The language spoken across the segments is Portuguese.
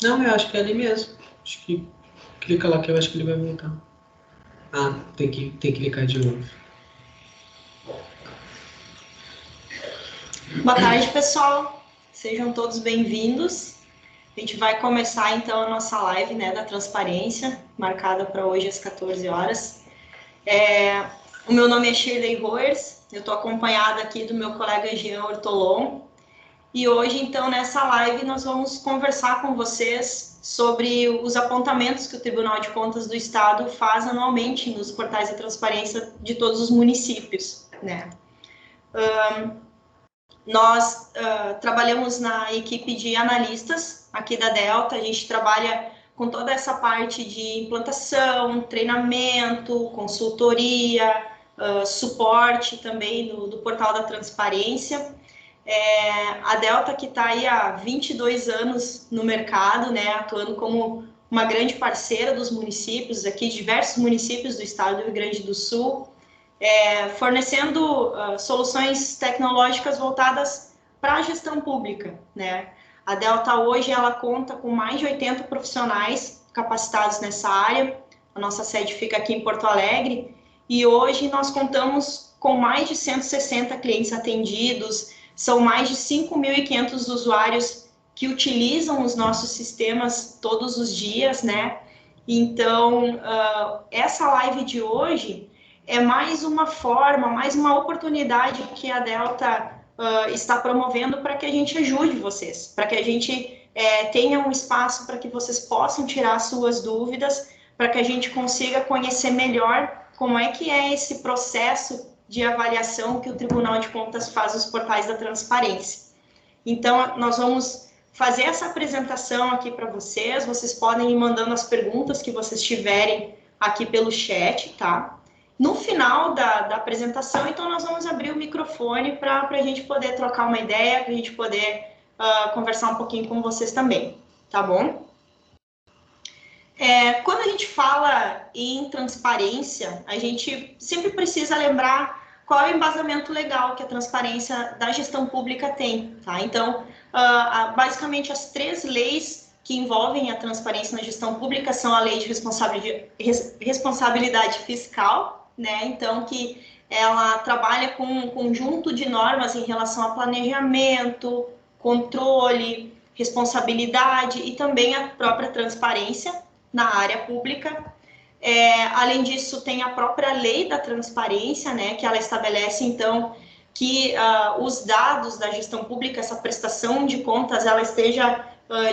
Não, eu acho que é ali mesmo. Acho que clica lá que eu acho que ele vai voltar. Ah, tem que clicar de novo. Boa tarde, pessoal. Sejam todos bem-vindos. A gente vai começar, então, a nossa live, né, da transparência, marcada para hoje às 14 horas. O meu nome é Shirley Roers, eu estou acompanhada aqui do meu colega Jean Ortolon. E hoje, então, nessa live, nós vamos conversar com vocês sobre os apontamentos que o Tribunal de Contas do Estado faz anualmente nos portais de transparência de todos os municípios, né? Nós trabalhamos na equipe de analistas aqui da Delta, a gente trabalha com toda essa parte de implantação, treinamento, consultoria, suporte também do portal da transparência. A Delta, que está aí há 22 anos no mercado, né, atuando como uma grande parceira dos municípios, aqui diversos municípios do estado do Rio Grande do Sul, fornecendo soluções tecnológicas voltadas para a gestão pública, né? A Delta hoje ela conta com mais de 80 profissionais capacitados nessa área. A nossa sede fica aqui em Porto Alegre e hoje nós contamos com mais de 160 clientes atendidos. São mais de 5.500 usuários que utilizam os nossos sistemas todos os dias, né? Então, essa live de hoje é mais uma forma, mais uma oportunidade que a Delta está promovendo para que a gente ajude vocês, para que a gente tenha um espaço para que vocês possam tirar suas dúvidas, para que a gente consiga conhecer melhor como é que é esse processo de avaliação que o Tribunal de Contas faz nos portais da transparência. Então, nós vamos fazer essa apresentação aqui para vocês, vocês podem ir mandando as perguntas que vocês tiverem aqui pelo chat, tá? No final da apresentação, então, nós vamos abrir o microfone para a gente poder trocar uma ideia, para a gente poder conversar um pouquinho com vocês também, tá bom? Quando a gente fala em transparência, a gente sempre precisa lembrar qual é o embasamento legal que a transparência da gestão pública tem, tá? Então, basicamente, as 3 leis que envolvem a transparência na gestão pública são a Lei de Responsabilidade Fiscal, né? Então, que ela trabalha com um conjunto de normas em relação a planejamento, controle, responsabilidade e também a própria transparência na área pública. Além disso, tem a própria lei da transparência, né, que ela estabelece, então, que os dados da gestão pública, essa prestação de contas, ela esteja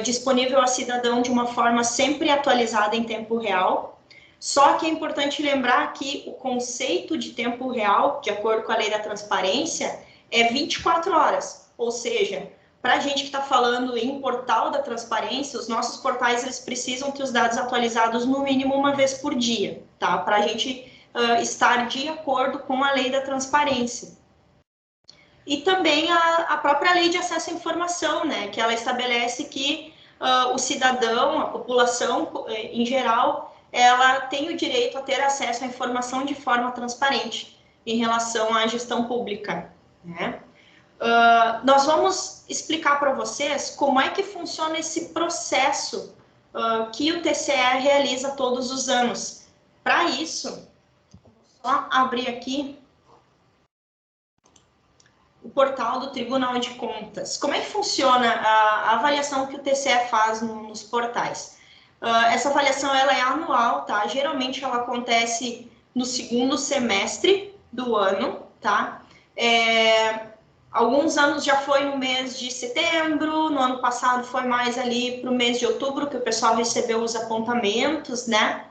disponível ao cidadão de uma forma sempre atualizada em tempo real. Só que é importante lembrar que o conceito de tempo real, de acordo com a lei da transparência, é 24 horas, ou seja, para a gente que está falando em portal da transparência, os nossos portais eles precisam ter os dados atualizados no mínimo uma vez por dia, tá? Para a gente estar de acordo com a lei da transparência. E também a própria lei de acesso à informação, né? Que ela estabelece que o cidadão, a população em geral, ela tem o direito a ter acesso à informação de forma transparente em relação à gestão pública, né? Nós vamos explicar para vocês como é que funciona esse processo que o TCE realiza todos os anos. Para isso, vou só abrir aqui o portal do Tribunal de Contas. Como é que funciona a avaliação que o TCE faz nos portais? Essa avaliação ela é anual, tá? Geralmente ela acontece no segundo semestre do ano, tá? Alguns anos já foi no mês de setembro, no ano passado foi mais ali para o mês de outubro, que o pessoal recebeu os apontamentos, né?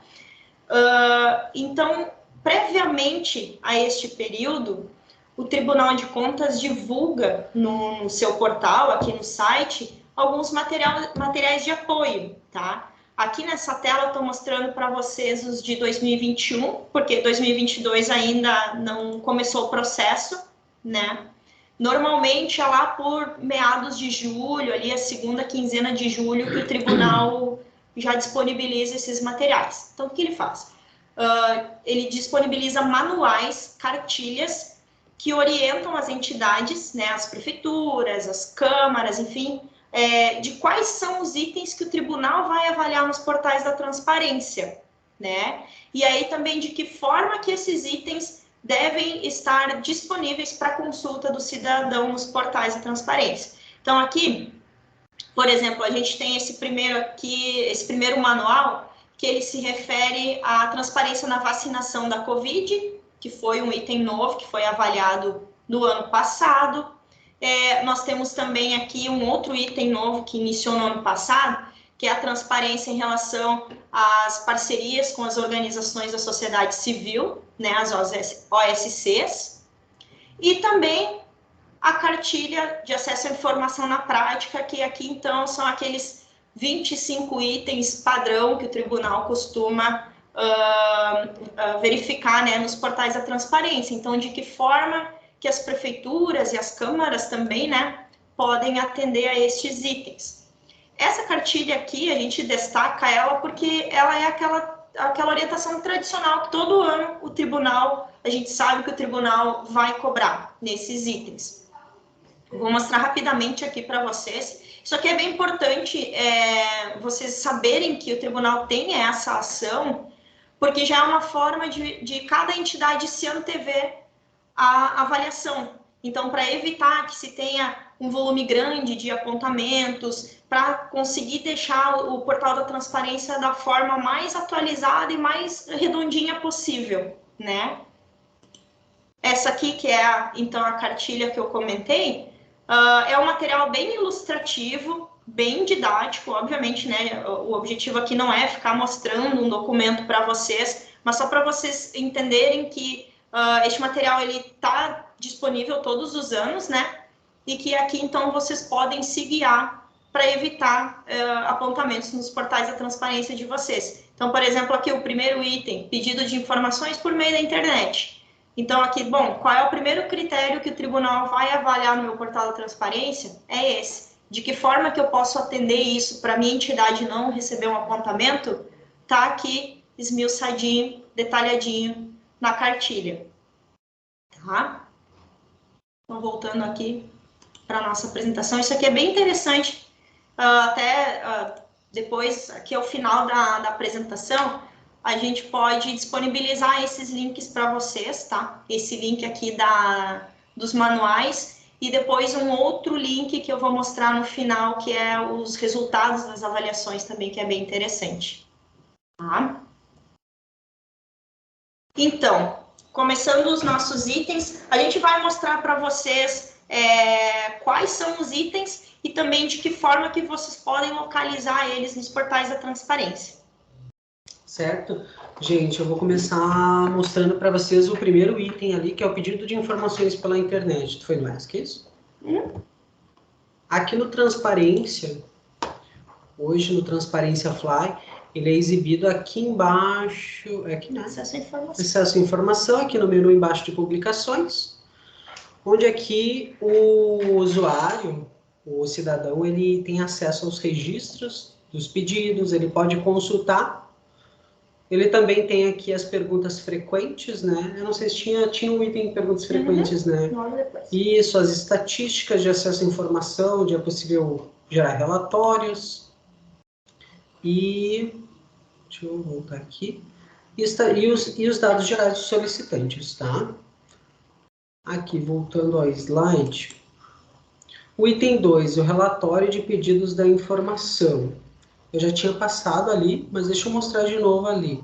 Então, previamente a este período, o Tribunal de Contas divulga no seu portal, aqui no site, alguns materiais de apoio, tá? Aqui nessa tela eu estou mostrando para vocês os de 2021, porque 2022 ainda não começou o processo, né? Normalmente é lá por meados de julho, ali a segunda quinzena de julho, que o tribunal já disponibiliza esses materiais. Então, o que ele faz? Ele disponibiliza manuais, cartilhas, que orientam as entidades, né, as prefeituras, as câmaras, enfim, de quais são os itens que o tribunal vai avaliar nos portais da transparência, né? E aí também de que forma que esses itens devem estar disponíveis para consulta do cidadão nos portais da transparência. Então aqui, por exemplo, a gente tem esse primeiro manual, que ele se refere à transparência na vacinação da Covid, que foi um item novo, que foi avaliado no ano passado. Nós temos também aqui um outro item novo que iniciou no ano passado, que é a transparência em relação às parcerias com as organizações da sociedade civil, né, as OSCs, e também a cartilha de acesso à informação na prática, que aqui, então, são aqueles 25 itens padrão que o tribunal costuma verificar, né, nos portais da transparência. Então, de que forma que as prefeituras e as câmaras também, né, podem atender a estes itens. Essa cartilha aqui, a gente destaca ela porque ela é aquela orientação tradicional que todo ano o tribunal, a gente sabe que o tribunal vai cobrar nesses itens. Vou mostrar rapidamente aqui para vocês. Isso aqui é bem importante, vocês saberem que o tribunal tem essa ação, porque já é uma forma de cada entidade se antever a avaliação. Então, para evitar que se tenha um volume grande de apontamentos, para conseguir deixar o portal da transparência da forma mais atualizada e mais redondinha possível, né? Essa aqui, que é, então, a cartilha que eu comentei, é um material bem ilustrativo, bem didático, obviamente, né? O objetivo aqui não é ficar mostrando um documento para vocês, mas só para vocês entenderem que este material ele está disponível todos os anos, né? E que aqui, então, vocês podem se guiar para evitar apontamentos nos portais da transparência de vocês. Então, por exemplo, aqui o primeiro item, pedido de informações por meio da internet. Então, aqui, bom, qual é o primeiro critério que o tribunal vai avaliar no meu portal da transparência? É esse. De que forma que eu posso atender isso para minha entidade não receber um apontamento? Tá aqui, esmiuçadinho, detalhadinho na cartilha. Tá? Então, voltando aqui para a nossa apresentação, isso aqui é bem interessante, depois, aqui ao final da apresentação, a gente pode disponibilizar esses links para vocês, tá? Esse link aqui dos manuais, e depois um outro link que eu vou mostrar no final, que é os resultados das avaliações também, que é bem interessante. Tá? Então, começando os nossos itens, a gente vai mostrar para vocês quais são os itens e também de que forma que vocês podem localizar eles nos portais da transparência. Certo? Gente, eu vou começar mostrando para vocês o primeiro item ali, que é o pedido de informações pela internet. Tu foi no ESC, isso? Aqui no Transparência, hoje no Transparência Fly, ele é exibido aqui embaixo, aqui, né? Acesso à informação. Acesso à informação, aqui no menu embaixo de publicações, onde aqui o usuário, o cidadão, ele tem acesso aos registros dos pedidos, ele pode consultar. Ele também tem aqui as perguntas frequentes, né? Eu não sei se tinha um item de perguntas frequentes, né? Isso, as estatísticas de acesso à informação, onde é possível gerar relatórios. E deixa eu voltar aqui. E os dados gerais dos solicitantes, tá? Aqui, voltando ao slide. O item 2, o relatório de pedidos da informação. Eu já tinha passado ali, mas deixa eu mostrar de novo ali.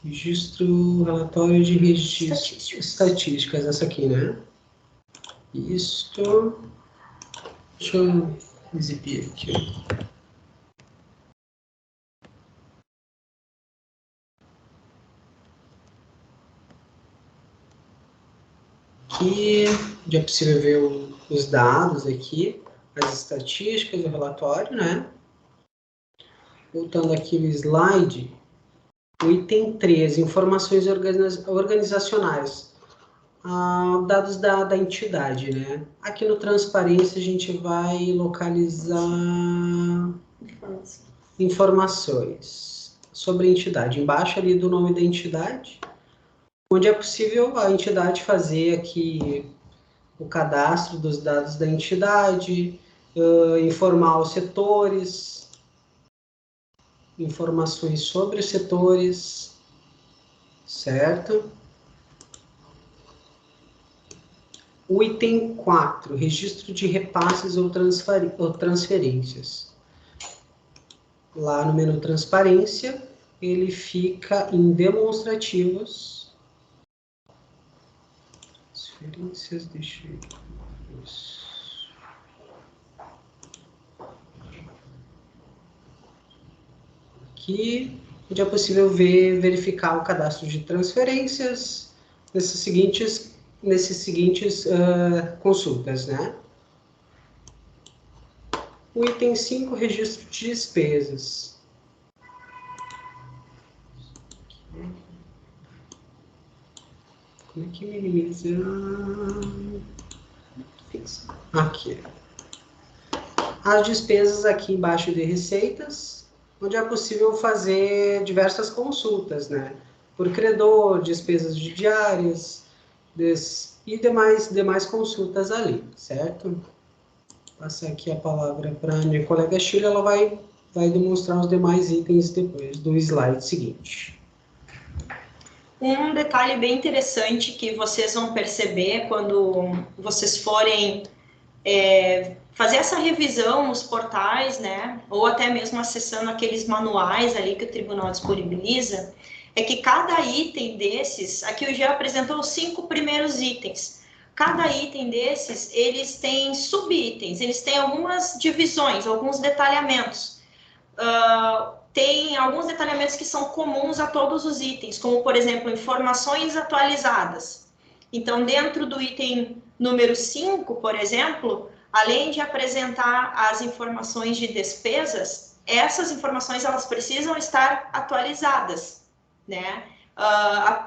Registro, relatório de registro, estatísticas, essa aqui, né? Isto. Deixa eu exibir aqui. Aqui, já é possível ver os dados aqui, as estatísticas do relatório, né? Voltando aqui no slide, o item 3, informações organizacionais, dados da entidade, né? Aqui no Transparência a gente vai localizar informações sobre a entidade. Embaixo ali do nome da entidade, onde é possível a entidade fazer aqui o cadastro dos dados da entidade, informar os setores, informações sobre os setores, certo? O item 4, registro de repasses ou transferências. Lá no menu transparência, ele fica em demonstrativos. Transferências, deixa eu ver. Aqui, onde é possível verificar o cadastro de transferências nesses seguintes consultas, né? O item 5, registro de despesas. Como é que minimiza? Aqui. As despesas aqui embaixo de receitas, onde é possível fazer diversas consultas, né? Por credor, despesas de diárias e demais consultas ali, certo? Vou passar aqui a palavra para a minha colega Sheila, ela vai demonstrar os demais itens depois do slide seguinte. Um detalhe bem interessante que vocês vão perceber quando vocês forem fazer essa revisão nos portais, né, ou até mesmo acessando aqueles manuais ali que o tribunal disponibiliza, é que cada item desses, aqui o Jean apresentou os 5 primeiros itens, cada item desses, eles têm subitens, eles têm algumas divisões, alguns detalhamentos. Tem alguns detalhamentos que são comuns a todos os itens, como, por exemplo, informações atualizadas. Então, dentro do item número 5, por exemplo, além de apresentar as informações de despesas, essas informações elas precisam estar atualizadas, né?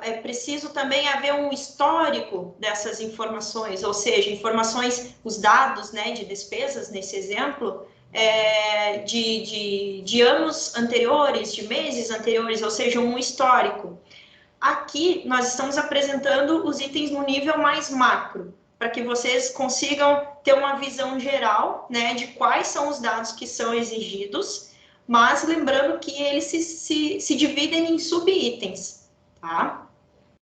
É preciso também haver um histórico dessas informações, ou seja, informações, os dados, né, de despesas, nesse exemplo, de anos anteriores, de meses anteriores, ou seja, um histórico. Aqui, nós estamos apresentando os itens no nível mais macro, para que vocês consigam ter uma visão geral, né, de quais são os dados que são exigidos, mas lembrando que eles se dividem em subitens, tá?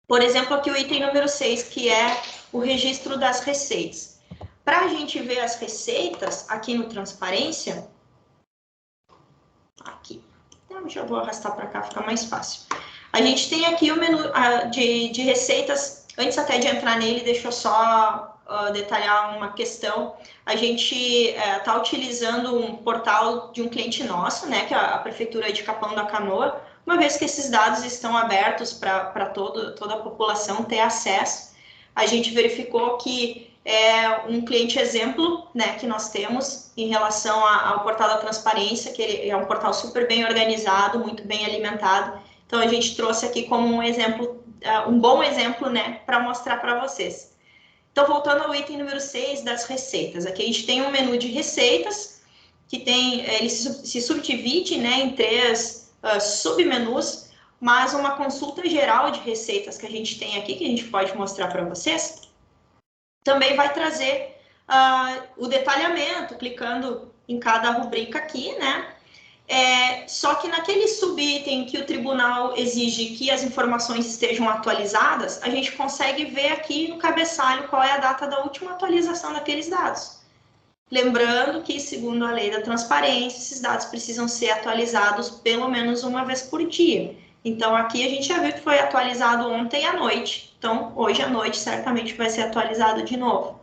Por exemplo, aqui o item número 6, que é o registro das receitas. Para a gente ver as receitas aqui no Transparência, aqui, então já vou arrastar para cá, fica mais fácil. A gente tem aqui o menu de receitas. Antes até de entrar nele, deixa eu só detalhar uma questão. A gente está utilizando um portal de um cliente nosso, né, que é a Prefeitura de Capão da Canoa, uma vez que esses dados estão abertos para toda a população ter acesso. A gente verificou que é um cliente exemplo, né, que nós temos em relação ao portal da transparência, que ele é um portal super bem organizado, muito bem alimentado. Então, a gente trouxe aqui como um exemplo, um bom exemplo, né, para mostrar para vocês. Então, voltando ao item número 6 das receitas. Aqui a gente tem um menu de receitas, que ele se subdivide, né, em 3 submenus, mas uma consulta geral de receitas que a gente tem aqui, que a gente pode mostrar para vocês, também vai trazer o detalhamento, clicando em cada rubrica aqui, né? Só que naquele subitem que o tribunal exige que as informações estejam atualizadas, a gente consegue ver aqui no cabeçalho qual é a data da última atualização daqueles dados. Lembrando que, segundo a lei da transparência, esses dados precisam ser atualizados pelo menos uma vez por dia. Então, aqui a gente já viu que foi atualizado ontem à noite. Então, hoje à noite, certamente vai ser atualizado de novo.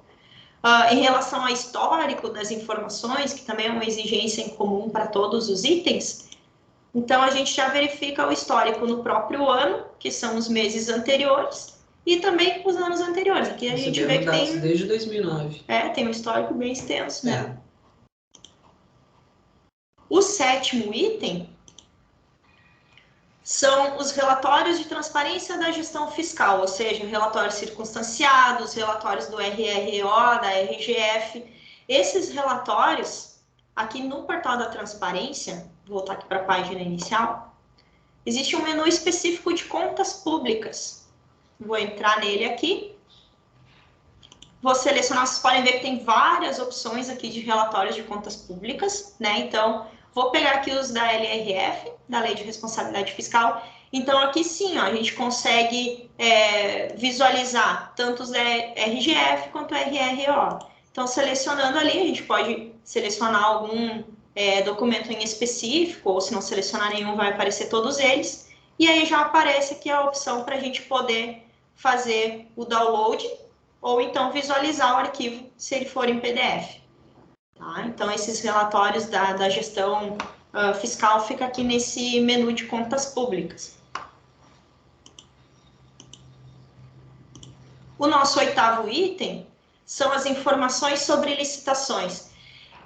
Em relação ao histórico das informações, que também é uma exigência em comum para todos os itens, então a gente já verifica o histórico no próprio ano, que são os meses anteriores, e também os anos anteriores. Aqui a gente vê que tem... desde 2009. Tem um histórico bem extenso, né? O 7º item são os relatórios de transparência da gestão fiscal, ou seja, relatórios circunstanciados, relatórios do RRO, da RGF. Esses relatórios, aqui no portal da transparência, vou voltar aqui para a página inicial, existe um menu específico de contas públicas. Vou entrar nele aqui. Vou selecionar, vocês podem ver que tem várias opções aqui de relatórios de contas públicas, né? Então, vou pegar aqui os da LRF, da Lei de Responsabilidade Fiscal. Então, aqui sim, ó, a gente consegue visualizar tanto os da RGF quanto RRO. Então, selecionando ali, a gente pode selecionar algum documento em específico, ou se não selecionar nenhum, vai aparecer todos eles. E aí já aparece aqui a opção para a gente poder fazer o download, ou então visualizar o arquivo, se ele for em PDF. Tá? Então, esses relatórios da gestão fiscal ficam aqui nesse menu de contas públicas. O nosso 8º item são as informações sobre licitações.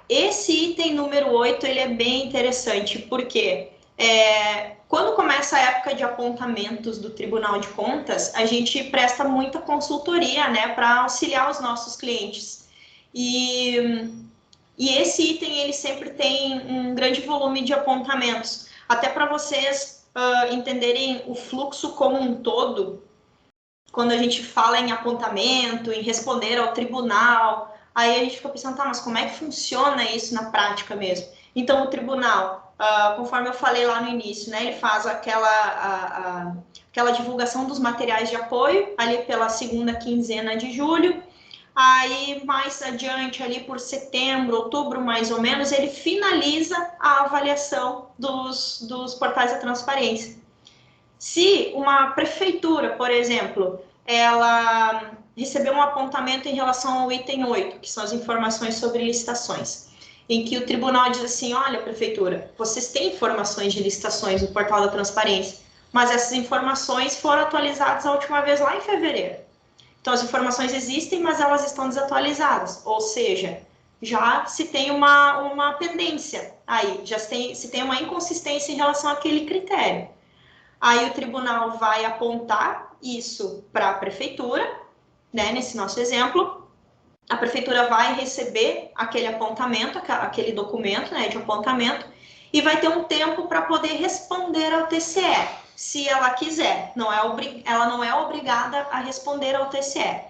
Esse item número 8, ele é bem interessante, porque quando começa a época de apontamentos do Tribunal de Contas, a gente presta muita consultoria, né, para auxiliar os nossos clientes. E esse item, ele sempre tem um grande volume de apontamentos. Até para vocês entenderem o fluxo como um todo, quando a gente fala em apontamento, em responder ao tribunal, aí a gente fica pensando, tá, mas como é que funciona isso na prática mesmo? Então, o tribunal, conforme eu falei lá no início, né, ele faz aquela divulgação dos materiais de apoio, ali pela segunda quinzena de julho, aí mais adiante, ali por setembro, outubro, mais ou menos, ele finaliza a avaliação dos portais da transparência. Se uma prefeitura, por exemplo, ela recebeu um apontamento em relação ao item 8, que são as informações sobre licitações, em que o tribunal diz assim, olha, prefeitura, vocês têm informações de licitações no portal da transparência, mas essas informações foram atualizadas a última vez lá em fevereiro. Então, as informações existem, mas elas estão desatualizadas, ou seja, já se tem uma pendência aí, se tem uma inconsistência em relação àquele critério. Aí o tribunal vai apontar isso para a prefeitura, né, nesse nosso exemplo. A prefeitura vai receber aquele apontamento, aquele documento, né, de apontamento, e vai ter um tempo para poder responder ao TCE, se ela quiser. Ela não é obrigada a responder ao TCE.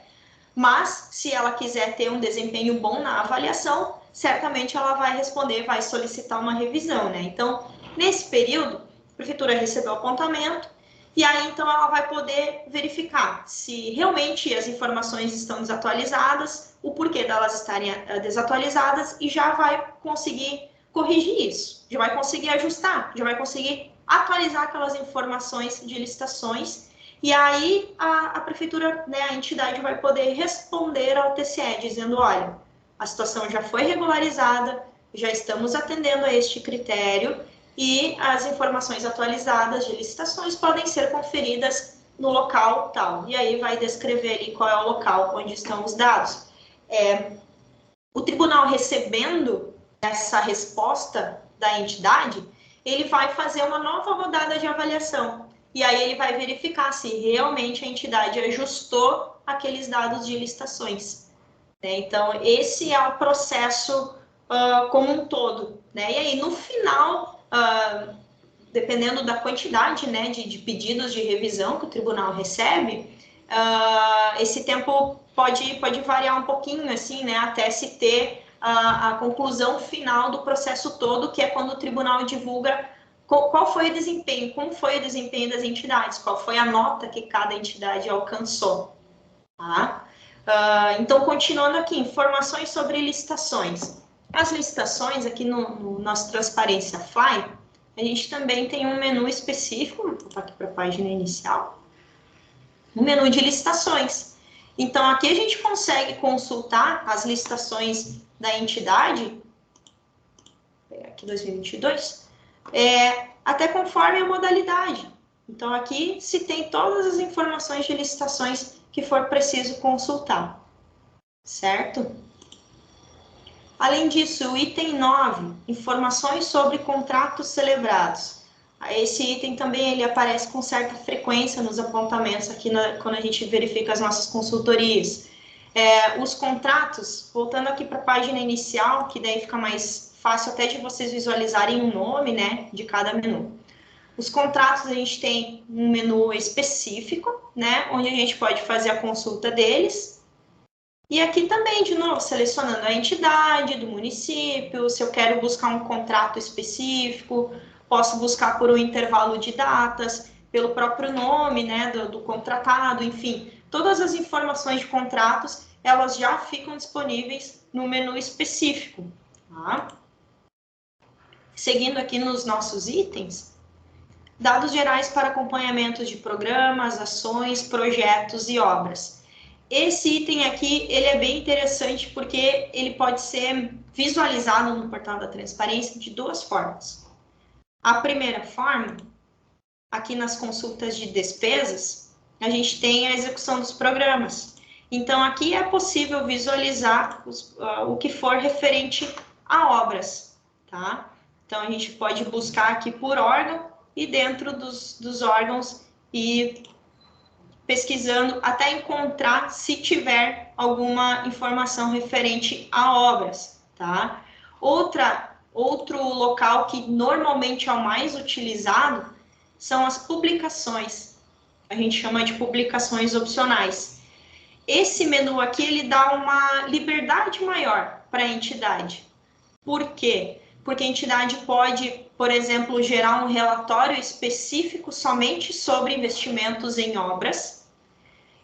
Mas, se ela quiser ter um desempenho bom na avaliação, certamente ela vai responder, vai solicitar uma revisão, né? Então, nesse período, a prefeitura recebeu o apontamento, e aí, então, ela vai poder verificar se realmente as informações estão desatualizadas, o porquê delas estarem desatualizadas, e já vai conseguir corrigir isso, já vai conseguir ajustar, já vai conseguir atualizar aquelas informações de licitações, e aí a prefeitura, né, a entidade vai poder responder ao TCE, dizendo, olha, a situação já foi regularizada, já estamos atendendo a este critério, e as informações atualizadas de licitações podem ser conferidas no local tal. E aí vai descrever ali qual é o local onde estão os dados. O tribunal, recebendo essa resposta da entidade, ele vai fazer uma nova rodada de avaliação. E aí ele vai verificar se realmente a entidade ajustou aqueles dados de licitações. Então, esse é o processo como um todo. E aí, no final, dependendo da quantidade, né, de pedidos de revisão que o tribunal recebe, esse tempo pode variar um pouquinho, assim, né, até se ter a conclusão final do processo todo, que é quando o tribunal divulga qual foi o desempenho, como foi o desempenho das entidades, qual foi a nota que cada entidade alcançou. Tá? Então, continuando aqui, informações sobre licitações. As licitações, aqui no nosso Transparência Fly, a gente também tem um menu específico, vou voltar aqui para a página inicial, um menu de licitações. Então, aqui a gente consegue consultar as licitações da entidade, vou pegar aqui 2022, até conforme a modalidade. Então, aqui se tem todas as informações de licitações que for preciso consultar, certo? Além disso, o item 9, informações sobre contratos celebrados. Esse item também ele aparece com certa frequência nos apontamentos aqui quando a gente verifica as nossas consultorias. Os contratos, voltando aqui para a página inicial, que daí fica mais fácil até de vocês visualizarem o nome, né, de cada menu. Os contratos, a gente tem um menu específico, né, onde a gente pode fazer a consulta deles. E aqui também, de novo, selecionando a entidade do município, se eu quero buscar um contrato específico, posso buscar por um intervalo de datas, pelo próprio nome, né, do contratado, enfim. Todas as informações de contratos, elas já ficam disponíveis no menu específico, tá? Seguindo aqui nos nossos itens, dados gerais para acompanhamento de programas, ações, projetos e obras. Esse item aqui, ele é bem interessante porque ele pode ser visualizado no portal da transparência de duas formas. A primeira forma, aqui nas consultas de despesas, a gente tem a execução dos programas. Então, aqui é possível visualizar o que for referente a obras, tá? Então, a gente pode buscar aqui por órgão e dentro dos órgãos e pesquisando até encontrar se tiver alguma informação referente a obras, tá? Outro local que normalmente é o mais utilizado são as publicações. A gente chama de publicações opcionais. Esse menu aqui, ele dá uma liberdade maior para a entidade. Por quê? Porque a entidade pode, por exemplo, gerar um relatório específico somente sobre investimentos em obras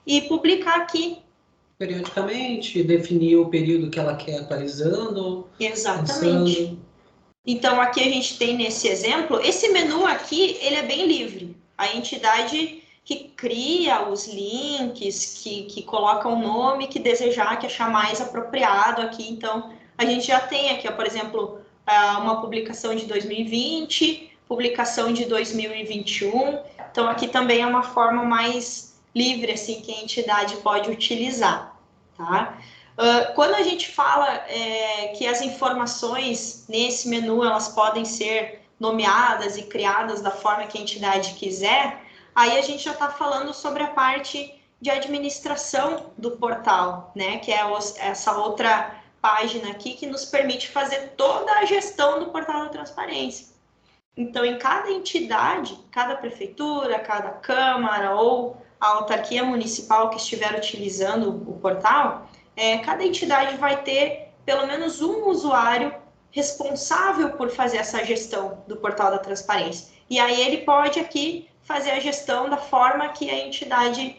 e publicar aqui. Periodicamente, definir o período que ela quer atualizando. Exatamente. Pensando. Então, aqui a gente tem nesse exemplo, esse menu aqui, ele é bem livre. A entidade que cria os links, que coloca o nome que desejar, que achar mais apropriado aqui. Então, a gente já tem aqui, ó, por exemplo, uma publicação de 2020, publicação de 2021. Então, aqui também é uma forma mais livre, assim, que a entidade pode utilizar, tá? Quando a gente fala que as informações nesse menu, elas podem ser nomeadas e criadas da forma que a entidade quiser, aí a gente já está falando sobre a parte de administração do portal, né? Que é essa outra página aqui que nos permite fazer toda a gestão do portal da transparência. Então, em cada entidade, cada prefeitura, cada câmara ou a autarquia municipal que estiver utilizando o portal, cada entidade vai ter pelo menos um usuário responsável por fazer essa gestão do portal da transparência. E aí ele pode aqui fazer a gestão da forma que a entidade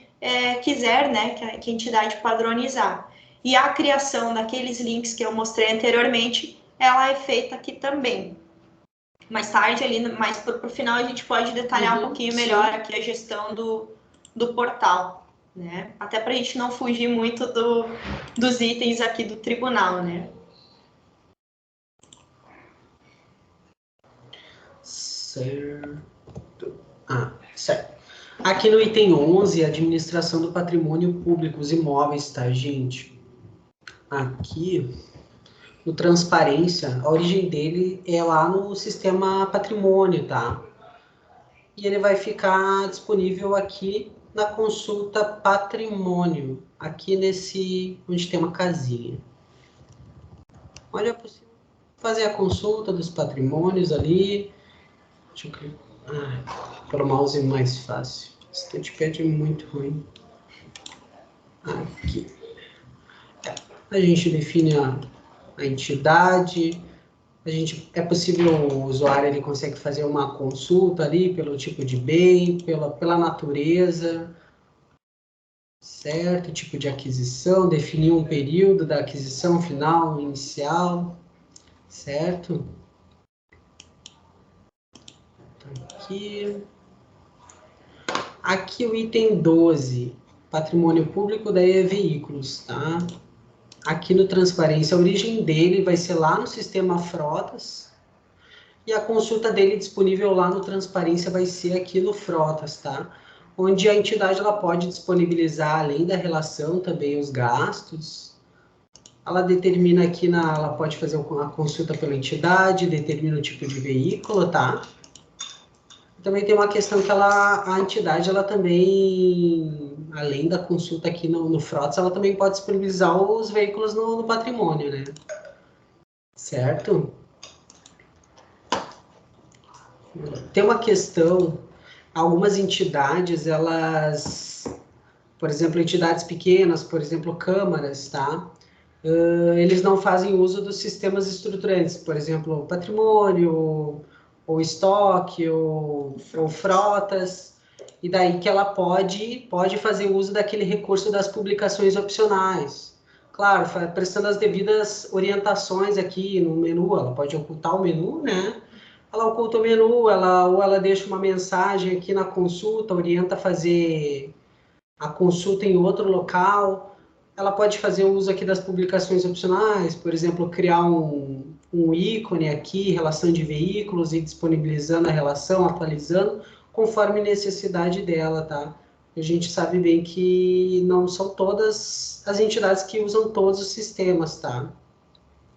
quiser, né, que a entidade padronizar. E a criação daqueles links que eu mostrei anteriormente, ela é feita aqui também. Mais tarde, ali, mais para o final, a gente pode detalhar um pouquinho melhor aqui a gestão do portal, né? Até para a gente não fugir muito dos itens aqui do tribunal, né? Certo. Certo. Aqui no item 11, administração do patrimônio público, os imóveis, tá, gente? Aqui, no transparência, a origem dele é lá no sistema patrimônio, tá? E ele vai ficar disponível aqui na consulta patrimônio, aqui nesse, onde tem uma casinha. Onde é possível fazer a consulta dos patrimônios ali. Deixa eu clicar. Pelo mouse é mais fácil. Esse touchpad é muito ruim. Aqui. A gente define a entidade. É possível, o usuário ele consegue fazer uma consulta ali pelo tipo de bem, pela natureza, certo? Tipo de aquisição, definir um período da aquisição final, inicial, certo? Aqui o item 12, patrimônio público, daí é veículos, tá? Aqui no transparência, a origem dele vai ser lá no sistema Frotas, e a consulta dele disponível lá no transparência vai ser aqui no Frotas, tá? Onde a entidade ela pode disponibilizar, além da relação, também os gastos. Ela determina aqui, ela pode fazer a consulta pela entidade, determina o tipo de veículo, tá? Também tem uma questão que a entidade, ela também, além da consulta aqui no Frotas, ela também pode disponibilizar os veículos no patrimônio, né? Certo? Tem uma questão, algumas entidades, elas, por exemplo, entidades pequenas, por exemplo, câmaras, tá? Eles não fazem uso dos sistemas estruturantes, por exemplo, patrimônio, ou estoque, ou frotas, e daí que ela pode fazer uso daquele recurso das publicações opcionais. Claro, prestando as devidas orientações aqui no menu, ela pode ocultar o menu, né? Ela oculta o menu, ou ela deixa uma mensagem aqui na consulta, orienta a fazer a consulta em outro local. Ela pode fazer uso aqui das publicações opcionais, por exemplo, criar um ícone aqui, relação de veículos, e disponibilizando a relação, atualizando, conforme necessidade dela, tá? A gente sabe bem que não são todas as entidades que usam todos os sistemas, tá?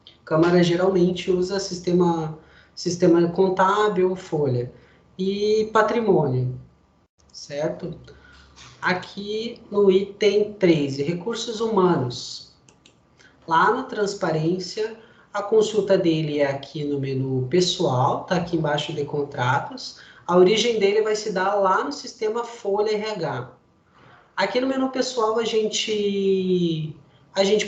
A Câmara geralmente usa sistema contábil, folha, e patrimônio, certo? Aqui no item 13, recursos humanos. Lá na transparência, a consulta dele é aqui no menu pessoal, tá aqui embaixo de contratos. A origem dele vai se dar lá no sistema Folha RH. Aqui no menu pessoal, a gente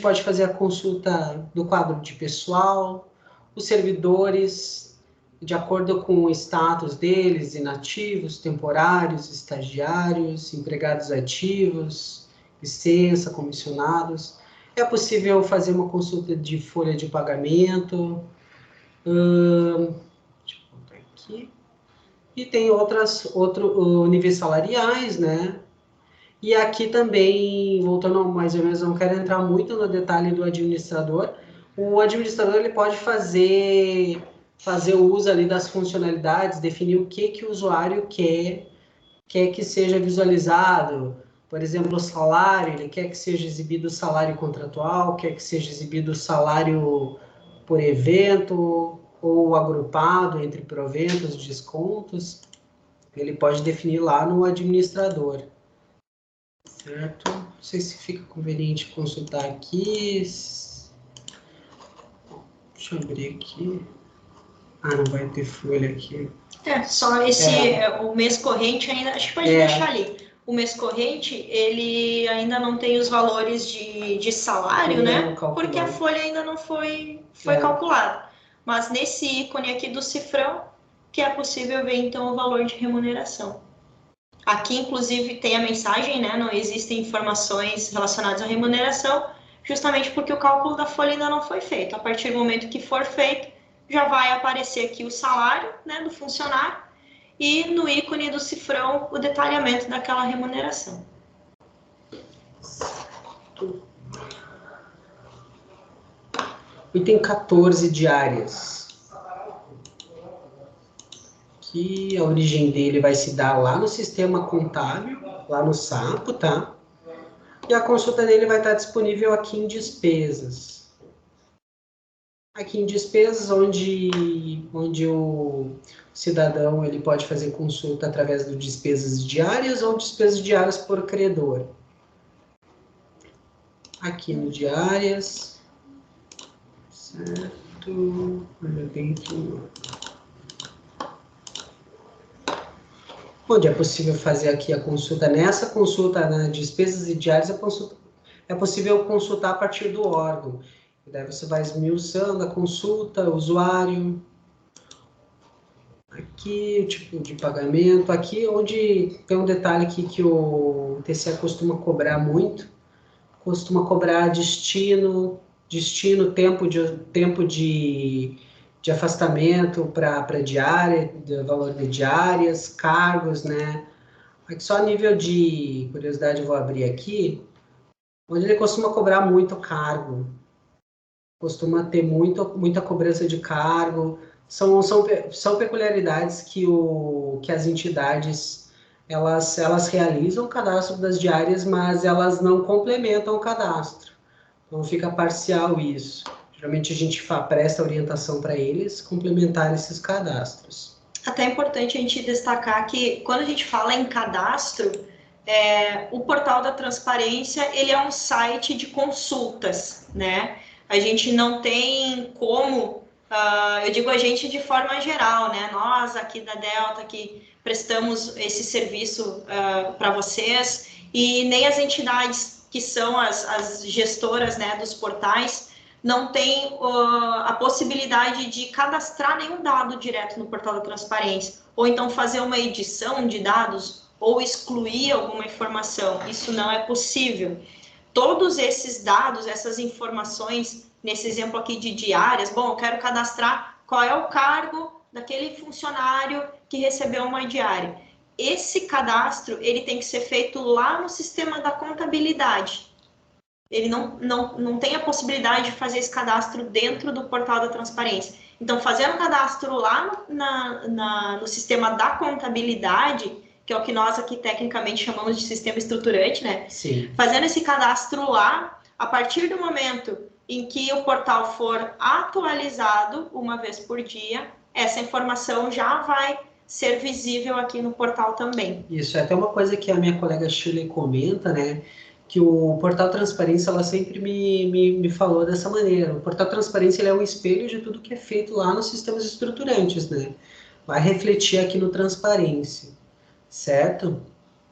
pode fazer a consulta do quadro de pessoal, os servidores, de acordo com o status deles, inativos, temporários, estagiários, empregados ativos, licença, comissionados. É possível fazer uma consulta de folha de pagamento. Deixa eu botar aqui. E tem outros níveis salariais, né? E aqui também, voltando mais ou menos, não quero entrar muito no detalhe do administrador. O administrador ele pode fazer o uso ali das funcionalidades, definir o que o usuário quer que seja visualizado. Por exemplo, o salário, ele quer que seja exibido o salário contratual, quer que seja exibido o salário por evento, ou agrupado entre proventos, descontos. Ele pode definir lá no administrador. Certo? Não sei se fica conveniente consultar aqui. Deixa eu abrir aqui. Ah, não vai ter folha aqui. Só o mês corrente ainda, acho que pode deixar ali. O mês corrente, ele ainda não tem os valores de salário, né? Porque a folha ainda não foi calculada. Mas nesse ícone aqui do cifrão, que é possível ver, então, o valor de remuneração. Aqui, inclusive, tem a mensagem, né? Não existem informações relacionadas à remuneração, justamente porque o cálculo da folha ainda não foi feito. A partir do momento que for feito, já vai aparecer aqui o salário, né, do funcionário e no ícone do cifrão o detalhamento daquela remuneração. Item 14, diárias. Aqui a origem dele vai se dar lá no sistema contábil, lá no SAPO, tá? E a consulta dele vai estar disponível aqui em despesas. Aqui em despesas, onde o cidadão ele pode fazer consulta através de despesas diárias ou despesas diárias por credor. Aqui no diárias, certo? Olha bem aqui. Onde é possível fazer aqui a consulta? Nessa consulta, né, despesas e diárias, é possível consultar a partir do órgão. Daí você vai esmiuçando a consulta, usuário. Aqui, o tipo de pagamento. Aqui, onde tem um detalhe aqui que o TCE costuma cobrar muito. Costuma cobrar destino, tempo de afastamento para diária, valor de diárias, cargos, né? Aqui só a nível de curiosidade eu vou abrir aqui, onde ele costuma cobrar muito cargo. Costuma ter muita cobrança de cargo. São peculiaridades que as entidades elas realizam o cadastro das diárias, mas elas não complementam o cadastro. Então fica parcial isso. Geralmente a gente presta orientação para eles complementar esses cadastros. Até é importante a gente destacar que quando a gente fala em cadastro, o portal da transparência ele é um site de consultas, né? A gente não tem como Eu digo a gente de forma geral, né? Nós aqui da Delta que prestamos esse serviço para vocês, e nem as entidades que são as gestoras, né, dos portais não tem a possibilidade de cadastrar nenhum dado direto no portal da transparência, ou então fazer uma edição de dados ou excluir alguma informação. Isso não é possível. Todos esses dados, essas informações, nesse exemplo aqui de diárias, bom, eu quero cadastrar qual é o cargo daquele funcionário que recebeu uma diária. Esse cadastro, ele tem que ser feito lá no sistema da contabilidade. Ele não tem a possibilidade de fazer esse cadastro dentro do portal da transparência. Então, fazendo o cadastro lá no sistema da contabilidade, que é o que nós aqui tecnicamente chamamos de sistema estruturante, né? Sim. Fazendo esse cadastro lá, a partir do momento em que o portal for atualizado uma vez por dia, essa informação já vai ser visível aqui no portal também. Isso é até uma coisa que a minha colega Shirley comenta, né? Que o Portal Transparência, ela sempre me falou dessa maneira. O Portal Transparência, ele é um espelho de tudo que é feito lá nos sistemas estruturantes, né? Vai refletir aqui no Transparência, certo?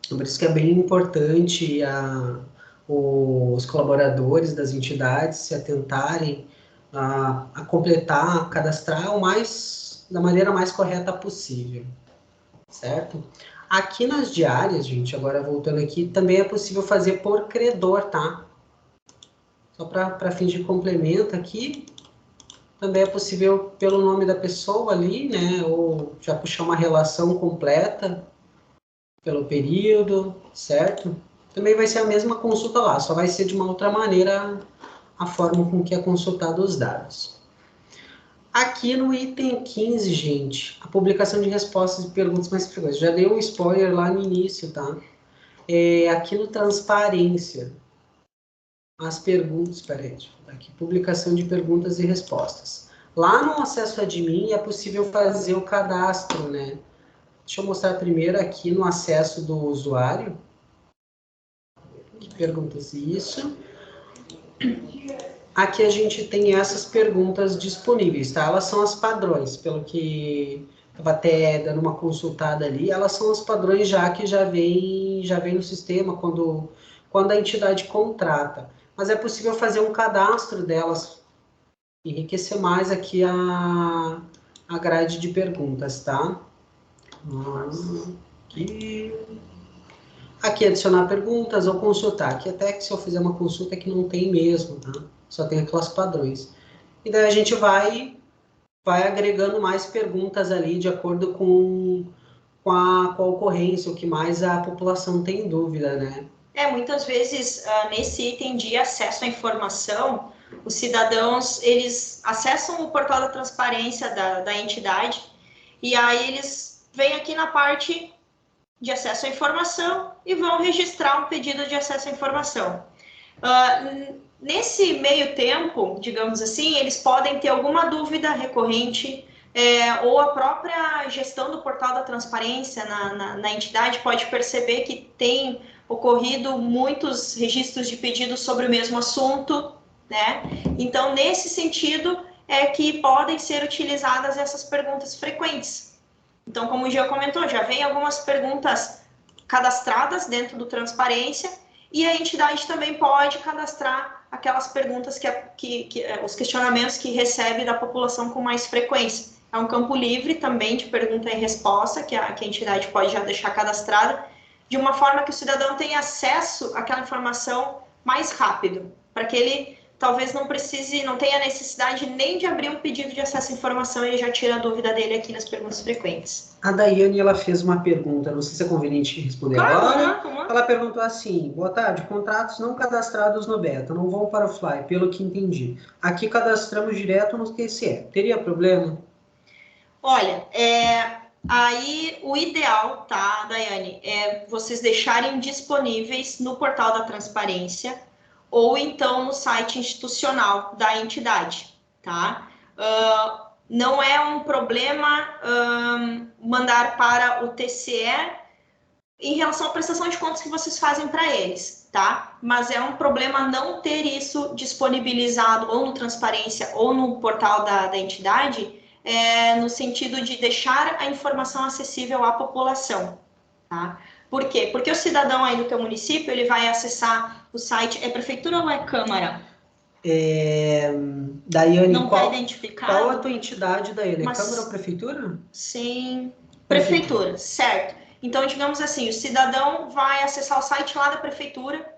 Por isso que é bem importante os colaboradores das entidades se atentarem a completar, a cadastrar da maneira mais correta possível, certo? Aqui nas diárias, gente, agora voltando aqui, também é possível fazer por credor, tá? Só para fins de complemento aqui, também é possível pelo nome da pessoa ali, né? Ou já puxar uma relação completa pelo período, certo? Também vai ser a mesma consulta lá, só vai ser de uma outra maneira a forma com que é consultado os dados. Aqui no item 15, gente, a publicação de respostas e perguntas mais frequentes. Já dei um spoiler lá no início, tá? Aqui no transparência, as perguntas, peraí, aqui, publicação de perguntas e respostas. Lá no acesso admin é possível fazer o cadastro, né? Deixa eu mostrar primeiro aqui no acesso do usuário. Que perguntas isso? Aqui a gente tem essas perguntas disponíveis, tá? Elas são as padrões, pelo que estava até dando uma consultada ali, elas são os padrões que já vem no sistema quando a entidade contrata. Mas é possível fazer um cadastro delas, enriquecer mais aqui a grade de perguntas, tá? Aqui adicionar perguntas ou consultar. Aqui até que se eu fizer uma consulta é que não tem mesmo, tá? Só tem aquelas padrões. E daí a gente vai agregando mais perguntas ali de acordo com a ocorrência, o que mais a população tem dúvida, né? Muitas vezes, nesse item de acesso à informação, os cidadãos, eles acessam o portal da transparência da entidade, e aí eles vêm aqui na parte de acesso à informação e vão registrar um pedido de acesso à informação. Nesse meio tempo, digamos assim, eles podem ter alguma dúvida recorrente, ou a própria gestão do portal da transparência na entidade pode perceber que tem ocorrido muitos registros de pedidos sobre o mesmo assunto, né? Então, nesse sentido, é que podem ser utilizadas essas perguntas frequentes. Então, como o Gio comentou, já vem algumas perguntas cadastradas dentro do Transparência, e a entidade também pode cadastrar aquelas perguntas os questionamentos que recebe da população com mais frequência. É um campo livre também de pergunta e resposta que a entidade pode já deixar cadastrada, de uma forma que o cidadão tenha acesso àquela informação mais rápido, para que ele talvez não tenha necessidade nem de abrir um pedido de acesso à informação, ele já tira a dúvida dele aqui nas perguntas frequentes. A Daiane, ela fez uma pergunta, não sei se é conveniente responder agora. Ela perguntou assim: boa tarde, contratos não cadastrados no beta não vão para o Fly, pelo que entendi. Aqui cadastramos direto no TCE. Teria problema? Olha, aí o ideal, tá, Daiane, é vocês deixarem disponíveis no portal da transparência ou então no site institucional da entidade, tá? Não é um problema mandar para o TCE em relação à prestação de contas que vocês fazem para eles, tá? Mas é um problema não ter isso disponibilizado ou no Transparência ou no portal da entidade, no sentido de deixar a informação acessível à população, tá? Por quê? Porque o cidadão aí do teu município, ele vai acessar o site, é prefeitura ou é câmara? Daiane, não está identificado. Qual a tua entidade, Daiane? Mas, Câmara ou prefeitura? Sim, prefeitura, certo. Então, digamos assim, o cidadão vai acessar o site lá da prefeitura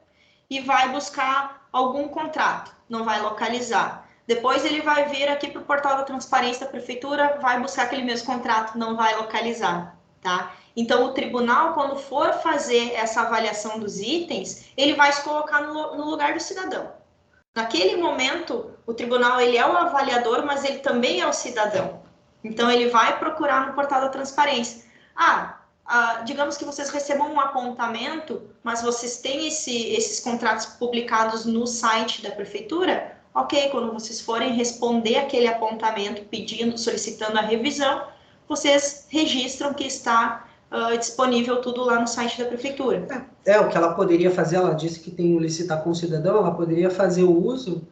e vai buscar algum contrato, não vai localizar. Depois ele vai vir aqui para o portal da transparência da prefeitura, vai buscar aquele mesmo contrato, não vai localizar, tá? Então, o tribunal, quando for fazer essa avaliação dos itens, ele vai se colocar no lugar do cidadão. Naquele momento, o tribunal ele é o avaliador, mas ele também é o cidadão. Então, ele vai procurar no portal da transparência. Digamos que vocês recebam um apontamento, mas vocês têm esses contratos publicados no site da prefeitura, ok, quando vocês forem responder aquele apontamento, solicitando a revisão, vocês registram que está disponível tudo lá no site da prefeitura. O que ela poderia fazer, ela disse que tem o licitar com o cidadão, ela poderia fazer o uso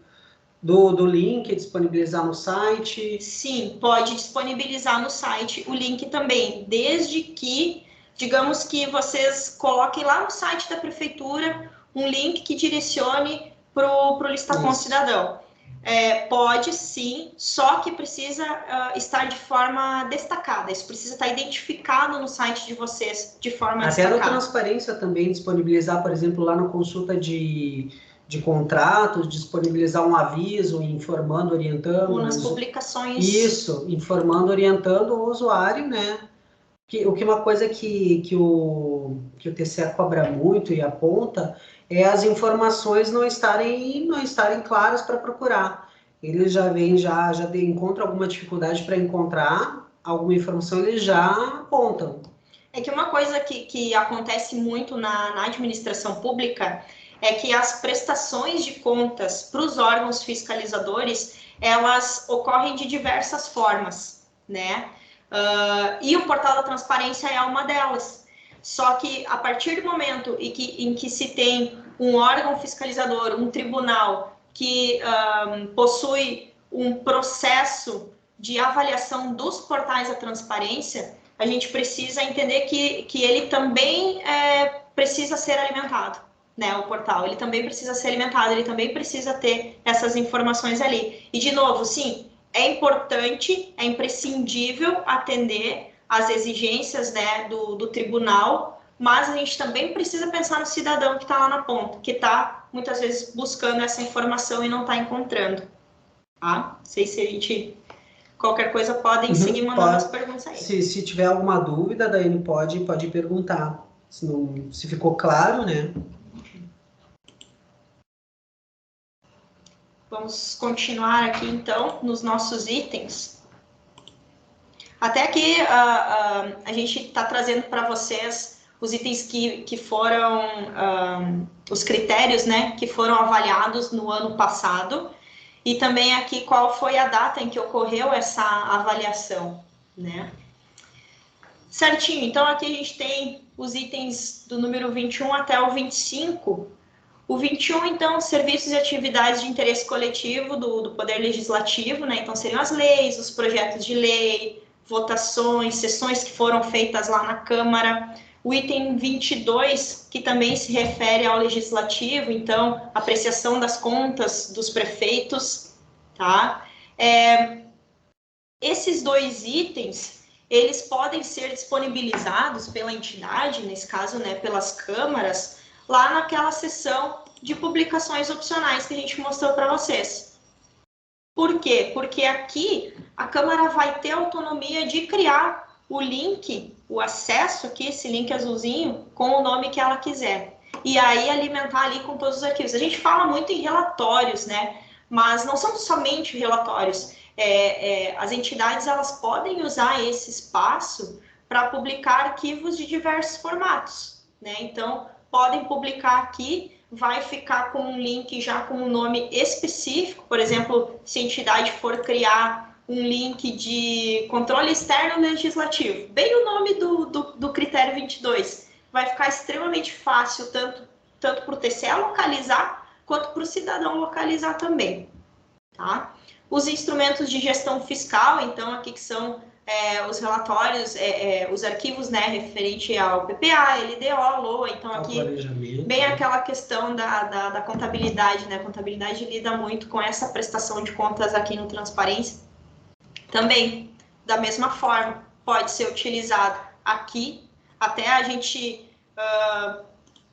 do link, disponibilizar no site? Sim, pode disponibilizar no site o link também, desde que, digamos que vocês coloquem lá no site da prefeitura um link que direcione para o Licitar com o Cidadão. Pode sim, só que precisa estar de forma destacada, isso precisa estar identificado no site de vocês de forma destacada. Até na transparência também, disponibilizar, por exemplo, lá na consulta de contratos, disponibilizar um aviso informando, orientando. Ou nas publicações. Isso, informando, orientando o usuário, né? Uma coisa que o TCE cobra muito e aponta é as informações não estarem claras para procurar. Eles já encontram alguma dificuldade para encontrar alguma informação, eles já apontam. É que uma coisa que acontece muito na administração pública é que as prestações de contas para os órgãos fiscalizadores, elas ocorrem de diversas formas, né? E o portal da transparência é uma delas. Só que a partir do momento em que se tem um órgão fiscalizador, um tribunal que possui um processo de avaliação dos portais da transparência, a gente precisa entender que ele também precisa ser alimentado, né? O portal, ele também precisa ser alimentado, ele também precisa ter essas informações ali. E, de novo, sim, é importante, é imprescindível atender às exigências, né, do tribunal, mas a gente também precisa pensar no cidadão que está lá na ponta, que está, muitas vezes, buscando essa informação e não está encontrando. Tá? Não sei se a gente... Qualquer coisa, podem seguir mandando as perguntas aí. Se tiver alguma dúvida, Daiane pode perguntar. Se ficou claro, né? Vamos continuar aqui, então, nos nossos itens. Até aqui, a gente está trazendo para vocês os itens que foram, os critérios, né, que foram avaliados no ano passado, e também aqui qual foi a data em que ocorreu essa avaliação, né? Certinho, então aqui a gente tem os itens do número 21 até o 25. O 21, então, serviços e atividades de interesse coletivo do Poder Legislativo, né? Então, seriam as leis, os projetos de lei, votações, sessões que foram feitas lá na Câmara. O item 22, que também se refere ao Legislativo, então, apreciação das contas dos prefeitos, tá? Esses dois itens, eles podem ser disponibilizados pela entidade, nesse caso, né, pelas câmaras, lá naquela seção de publicações opcionais que a gente mostrou para vocês. Por quê? Porque aqui a Câmara vai ter autonomia de criar o link, o acesso aqui, esse link azulzinho, com o nome que ela quiser. E aí alimentar ali com todos os arquivos. A gente fala muito em relatórios, né? Mas não são somente relatórios. As entidades, elas podem usar esse espaço para publicar arquivos de diversos formatos, né? Então, podem publicar aqui, vai ficar com um link já com um nome específico, por exemplo, se a entidade for criar um link de controle externo legislativo, bem o nome do critério 22, vai ficar extremamente fácil, tanto para o TCE localizar, quanto para o cidadão localizar também, tá? Os instrumentos de gestão fiscal, então, aqui que são os relatórios, os arquivos, né, referente ao PPA, LDO, LOA, então aqui bem aquela questão da contabilidade, né, a contabilidade lida muito com essa prestação de contas aqui no Transparência. Também, da mesma forma, pode ser utilizado aqui, até a gente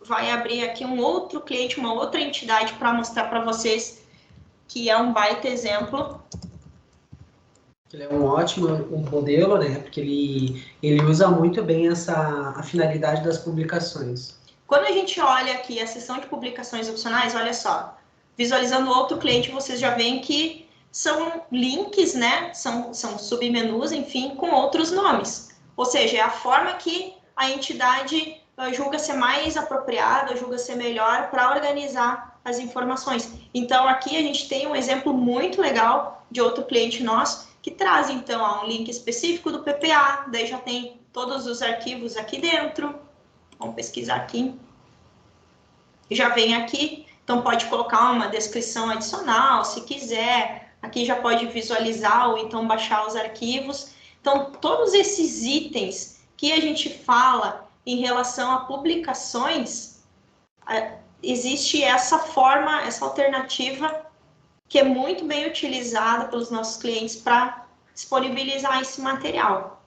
vai abrir aqui um outro cliente, uma outra entidade para mostrar para vocês que é um baita exemplo. Ele é um ótimo modelo, né? Porque ele usa muito bem a finalidade das publicações. Quando a gente olha aqui a seção de publicações opcionais, olha só, visualizando outro cliente, vocês já veem que são links, né? São submenus, enfim, com outros nomes. Ou seja, é a forma que a entidade julga ser mais apropriada, julga ser melhor para organizar as informações. Então, aqui a gente tem um exemplo muito legal de outro cliente nosso, que traz, então, um link específico do PPA, daí já tem todos os arquivos aqui dentro. Vamos pesquisar aqui. Já vem aqui, então pode colocar uma descrição adicional, se quiser. Aqui já pode visualizar ou então baixar os arquivos. Então, todos esses itens que a gente fala em relação a publicações, existe essa forma, essa alternativa que é muito bem utilizada pelos nossos clientes para disponibilizar esse material.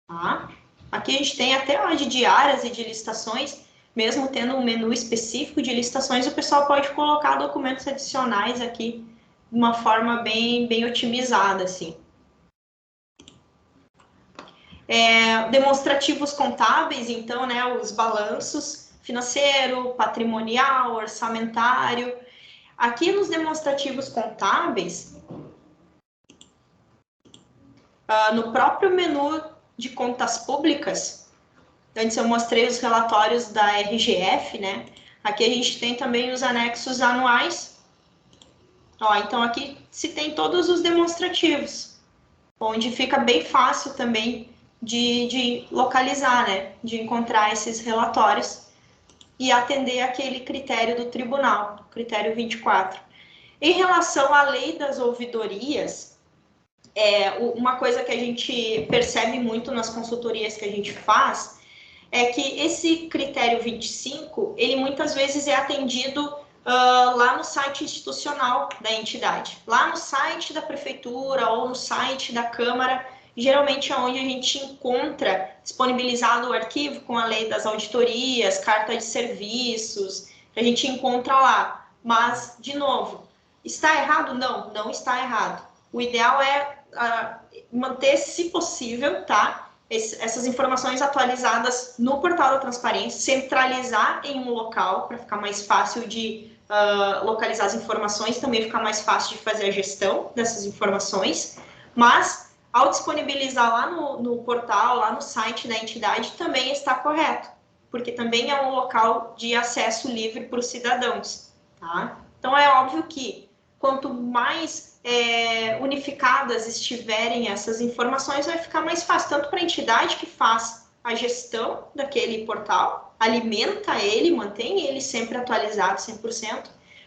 Tá? Aqui a gente tem até a de diárias e de licitações, mesmo tendo um menu específico de licitações, o pessoal pode colocar documentos adicionais aqui de uma forma bem otimizada, assim. Demonstrativos contábeis, então, né, os balanços financeiro, patrimonial, orçamentário. Aqui nos demonstrativos contábeis, no próprio menu de contas públicas, antes eu mostrei os relatórios da RGF, né? Aqui a gente tem também os anexos anuais. Então aqui se tem todos os demonstrativos, onde fica bem fácil também de localizar, né? De encontrar esses relatórios e atender aquele critério do tribunal, critério 24. Em relação à lei das ouvidorias, uma coisa que a gente percebe muito nas consultorias que a gente faz é que esse critério 25, ele muitas vezes é atendido lá no site institucional da entidade, lá no site da prefeitura ou no site da Câmara, geralmente é onde a gente encontra disponibilizado o arquivo com a lei das auditorias, carta de serviços, a gente encontra lá. Mas, de novo, está errado? Não, não está errado. O ideal é manter, se possível, tá? Essas informações atualizadas no portal da transparência, centralizar em um local para ficar mais fácil de localizar as informações, também ficar mais fácil de fazer a gestão dessas informações, mas ao disponibilizar lá no portal, lá no site da entidade, também está correto, porque também é um local de acesso livre para os cidadãos, tá? Então, é óbvio que quanto mais unificadas estiverem essas informações, vai ficar mais fácil, tanto para a entidade que faz a gestão daquele portal, alimenta ele, mantém ele sempre atualizado 100%,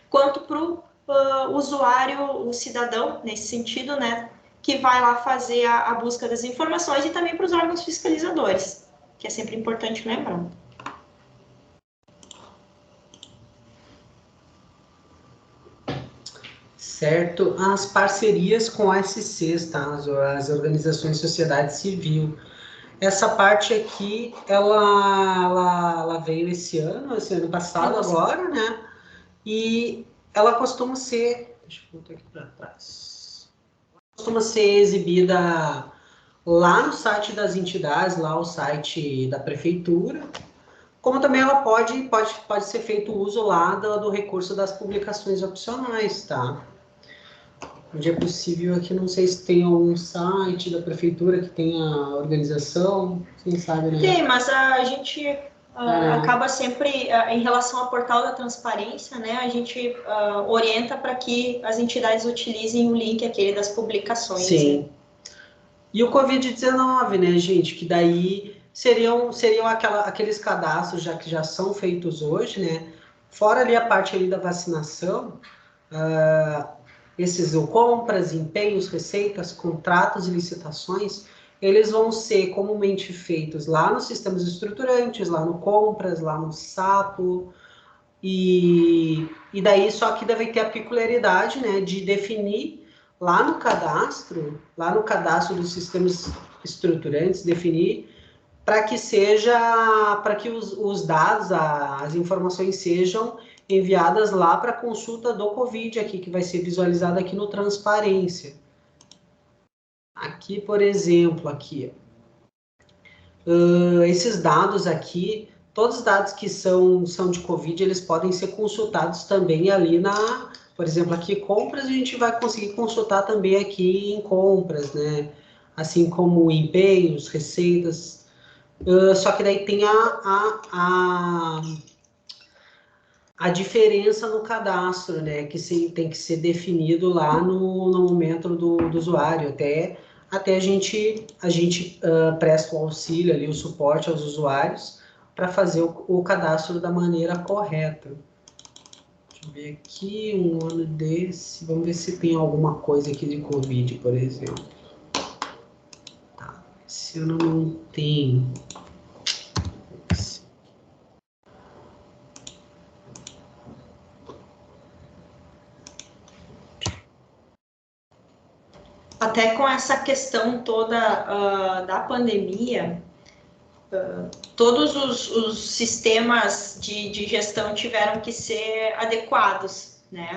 quanto para o usuário, o cidadão, nesse sentido, né, que vai lá fazer a busca das informações, e também para os órgãos fiscalizadores, que é sempre importante lembrar. Certo, as parcerias com ASCs, tá? As organizações de sociedade civil. Essa parte aqui, ela veio esse ano passado agora, né? E ela costuma ser, deixa eu voltar aqui para trás, costuma ser exibida lá no site das entidades, lá o site da prefeitura, como também ela pode ser feito uso lá do recurso das publicações opcionais, tá? Onde é possível aqui, não sei se tem algum site da prefeitura que tenha organização, quem sabe, né? Tem, mas a gente acaba sempre, em relação ao portal da transparência, né, a gente orienta para que as entidades utilizem o link aquele das publicações. Sim. Né? E o Covid-19, né, gente, que daí seriam aqueles cadastros que já são feitos hoje, né? Fora ali a parte ali da vacinação, esses compras, empenhos, receitas, contratos e licitações, eles vão ser comumente feitos lá nos sistemas estruturantes, lá no compras, lá no SAPO, e daí só que deve ter a peculiaridade, né, de definir lá no cadastro dos sistemas estruturantes, definir para que os dados, as informações sejam enviadas lá para a consulta do Covid aqui, que vai ser visualizada aqui no Transparência. Aqui, por exemplo, aqui, esses dados aqui, todos os dados que são de Covid, eles podem ser consultados também ali por exemplo, aqui compras, a gente vai conseguir consultar também aqui em compras, né? Assim como empenhos, receitas, só que daí tem a diferença no cadastro, né? Que tem que ser definido lá no momento do usuário. Até a gente presta o auxílio ali, o suporte aos usuários para fazer o cadastro da maneira correta. Deixa eu ver aqui, um ano desse. Vamos ver se tem alguma coisa aqui de Covid, por exemplo. Tá, esse ano não tem. Até com essa questão toda da pandemia, todos os sistemas de gestão tiveram que ser adequados, né?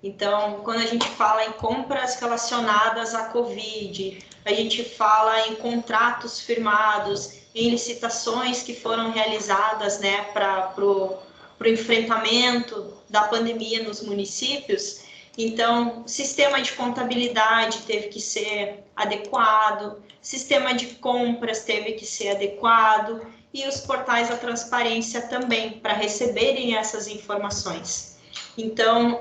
Então, quando a gente fala em compras relacionadas à Covid, a gente fala em contratos firmados, em licitações que foram realizadas, né, para o enfrentamento da pandemia nos municípios. Então, sistema de contabilidade teve que ser adequado, sistema de compras teve que ser adequado e os portais da transparência também, para receberem essas informações. Então,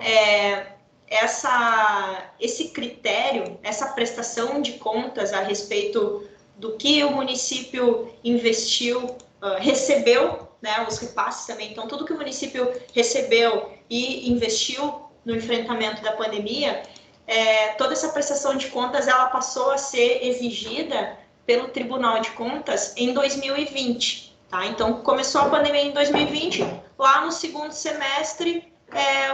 esse critério, essa prestação de contas a respeito do que o município investiu, recebeu, né, os repasses também, então tudo que o município recebeu e investiu no enfrentamento da pandemia, toda essa prestação de contas ela passou a ser exigida pelo Tribunal de Contas em 2020. Tá? Então, começou a pandemia em 2020, lá no segundo semestre,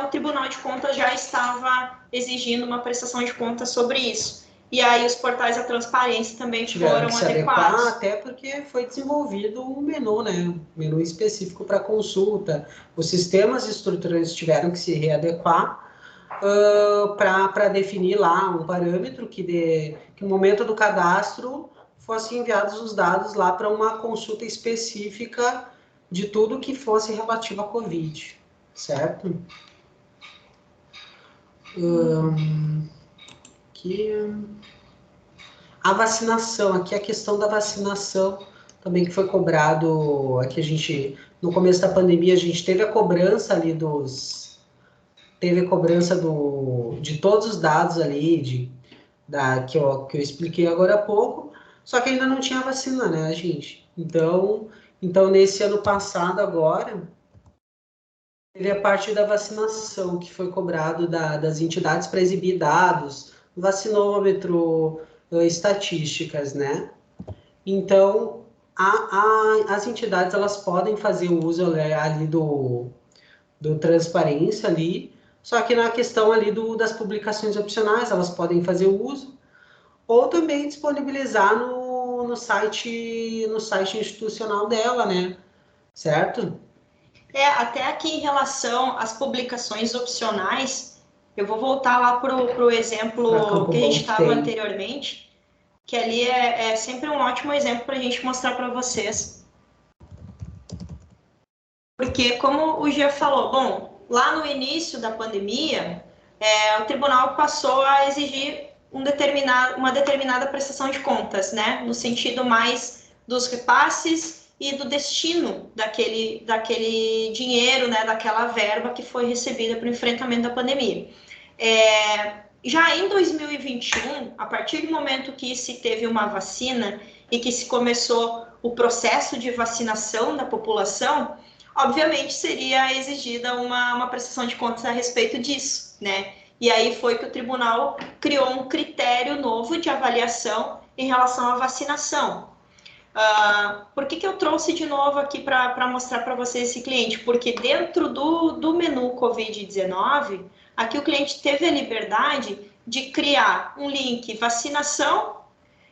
o Tribunal de Contas já estava exigindo uma prestação de contas sobre isso. E aí os portais da transparência também foram adequados. Até porque foi desenvolvido um menu, né? Um menu específico para consulta. Os sistemas estruturantes tiveram que se readequar para definir lá um parâmetro que no momento do cadastro fossem enviados os dados lá para uma consulta específica de tudo que fosse relativo à Covid, certo? Aqui a vacinação, aqui a questão da vacinação também que foi cobrado, aqui a gente, no começo da pandemia, a gente teve a cobrança ali de todos os dados ali, que eu expliquei agora há pouco, só que ainda não tinha vacina, né, gente? Então nesse ano passado agora, teve a parte da vacinação, que foi cobrado das entidades para exibir dados, vacinômetro, estatísticas, né? Então, as entidades, elas podem fazer o uso ali do transparência ali, só que na questão ali das publicações opcionais, elas podem fazer o uso, ou também disponibilizar no site institucional dela, né? Certo? Até aqui em relação às publicações opcionais, eu vou voltar lá para o exemplo que a gente estava anteriormente, que ali é sempre um ótimo exemplo para a gente mostrar para vocês. Porque, como o Gia falou, bom, lá no início da pandemia, o tribunal passou a exigir uma determinada prestação de contas, né? No sentido mais dos repasses e do destino daquele dinheiro, né? Daquela verba que foi recebida para o enfrentamento da pandemia. Já em 2021, a partir do momento que se teve uma vacina e que se começou o processo de vacinação da população, obviamente seria exigida uma prestação de contas a respeito disso, né? E aí foi que o tribunal criou um critério novo de avaliação em relação à vacinação. Por que eu trouxe de novo aqui para mostrar para vocês esse cliente? Porque dentro do menu Covid-19, aqui o cliente teve a liberdade de criar um link vacinação,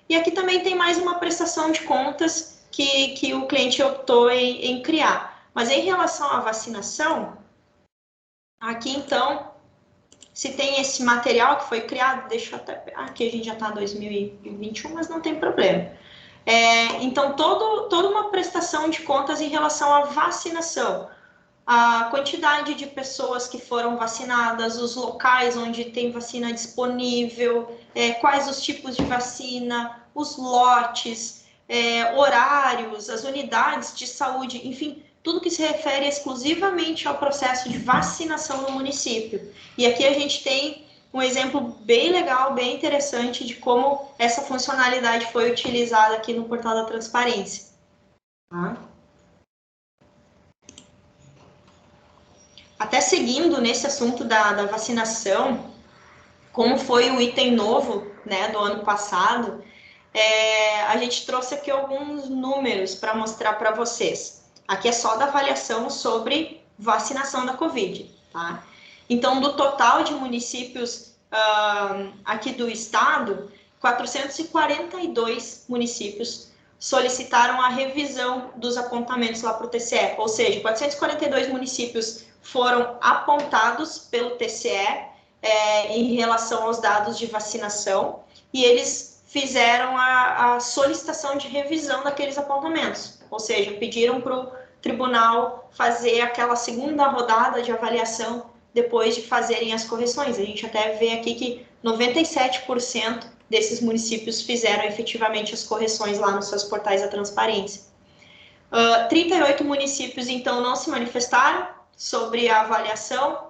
e aqui também tem mais uma prestação de contas que o cliente optou em criar. Mas em relação à vacinação, aqui então, se tem esse material que foi criado, deixa eu até... Aqui a gente já está em 2021, mas não tem problema. Então, toda uma prestação de contas em relação à vacinação. A quantidade de pessoas que foram vacinadas, os locais onde tem vacina disponível, quais os tipos de vacina, os lotes, horários, as unidades de saúde, enfim, tudo que se refere exclusivamente ao processo de vacinação no município. E aqui a gente tem um exemplo bem legal, bem interessante de como essa funcionalidade foi utilizada aqui no portal da transparência. Tá? Até seguindo nesse assunto da vacinação, como foi o item novo, né, do ano passado, a gente trouxe aqui alguns números para mostrar para vocês. Aqui é só da avaliação sobre vacinação da Covid, tá? Então, do total de municípios aqui do estado, 442 municípios solicitaram a revisão dos apontamentos lá para o TCE, ou seja, 442 municípios foram apontados pelo TCE em relação aos dados de vacinação, e eles fizeram a solicitação de revisão daqueles apontamentos, ou seja, pediram para o tribunal fazer aquela segunda rodada de avaliação depois de fazerem as correções. A gente até vê aqui que 97% desses municípios fizeram efetivamente as correções lá nos seus portais da transparência. 38 municípios, então, não se manifestaram sobre a avaliação,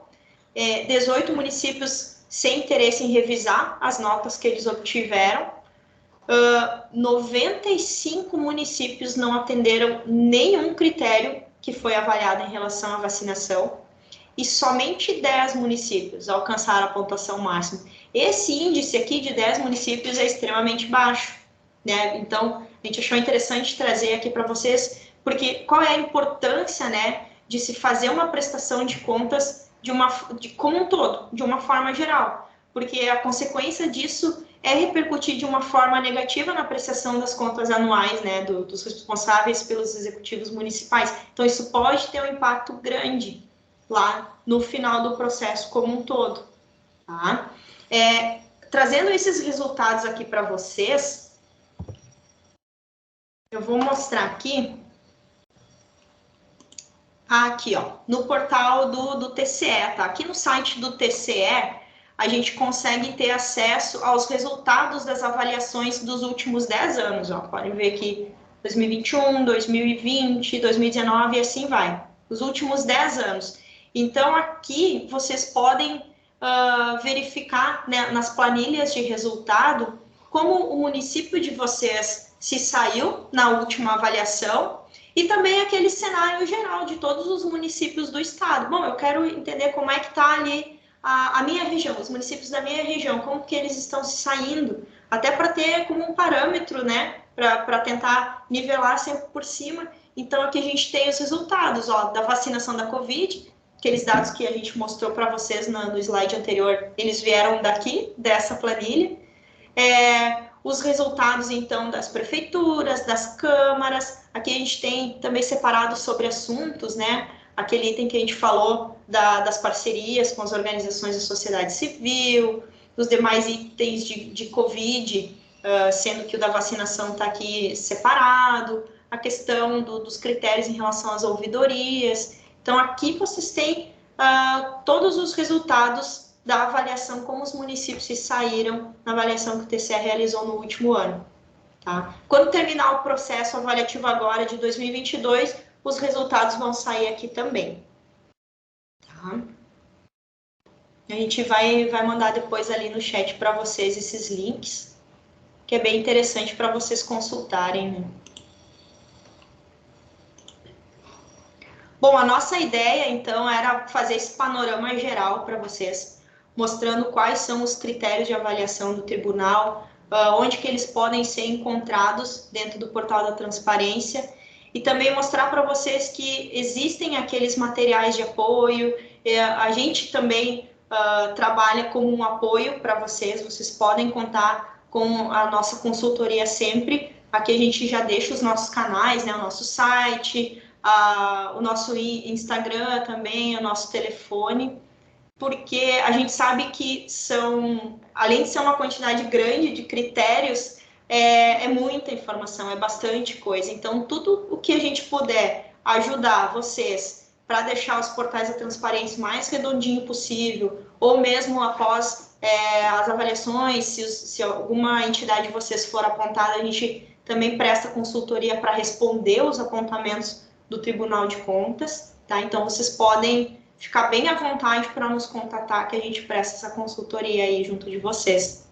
18 municípios sem interesse em revisar as notas que eles obtiveram, 95 municípios não atenderam nenhum critério que foi avaliado em relação à vacinação, e somente 10 municípios alcançaram a pontuação máxima. Esse índice aqui de 10 municípios é extremamente baixo, né? Então, a gente achou interessante trazer aqui para vocês, porque qual é a importância, né, de se fazer uma prestação de contas como um todo, de uma forma geral, porque a consequência disso é repercutir de uma forma negativa na apreciação das contas anuais, né, dos responsáveis pelos executivos municipais. Então, isso pode ter um impacto grande lá no final do processo como um todo, tá? Trazendo esses resultados aqui para vocês, eu vou mostrar aqui, aqui, ó, no portal do TCE, tá? Aqui no site do TCE, a gente consegue ter acesso aos resultados das avaliações dos últimos 10 anos, ó. Podem ver aqui 2021, 2020, 2019 e assim vai. Os últimos 10 anos. Então, aqui vocês podem verificar, né, nas planilhas de resultado como o município de vocês se saiu na última avaliação e também aquele cenário geral de todos os municípios do estado. Bom, eu quero entender como é que está ali a minha região, os municípios da minha região, como que eles estão se saindo, até para ter como um parâmetro, né, para tentar nivelar sempre por cima. Então, aqui a gente tem os resultados, ó, da vacinação da Covid, aqueles dados que a gente mostrou para vocês no slide anterior, eles vieram daqui, dessa planilha. Os resultados, então, das prefeituras, das câmaras. Aqui a gente tem também separado sobre assuntos, né? Aquele item que a gente falou das parcerias com as organizações da sociedade civil, os demais itens de Covid, sendo que o da vacinação está aqui separado, a questão dos critérios em relação às ouvidorias. Então, aqui vocês têm todos os resultados da avaliação, como os municípios se saíram na avaliação que o TCE realizou no último ano. Tá? Quando terminar o processo avaliativo agora de 2022, os resultados vão sair aqui também. Tá? A gente vai mandar depois ali no chat para vocês esses links, que é bem interessante para vocês consultarem, né? Bom, a nossa ideia, então, era fazer esse panorama geral para vocês, mostrando quais são os critérios de avaliação do tribunal, onde que eles podem ser encontrados dentro do portal da transparência, e também mostrar para vocês que existem aqueles materiais de apoio, a gente também trabalha como um apoio para vocês, vocês podem contar com a nossa consultoria sempre. Aqui a gente já deixa os nossos canais, né, o nosso site, o nosso Instagram também, o nosso telefone, porque a gente sabe que são, além de ser uma quantidade grande de critérios, é muita informação, é bastante coisa. Então, tudo o que a gente puder ajudar vocês para deixar os portais da transparência mais redondinho possível, ou mesmo após as avaliações, se alguma entidade de vocês for apontada, a gente também presta consultoria para responder os apontamentos do Tribunal de Contas, tá? Então, vocês podem ficar bem à vontade para nos contatar, que a gente presta essa consultoria aí junto de vocês,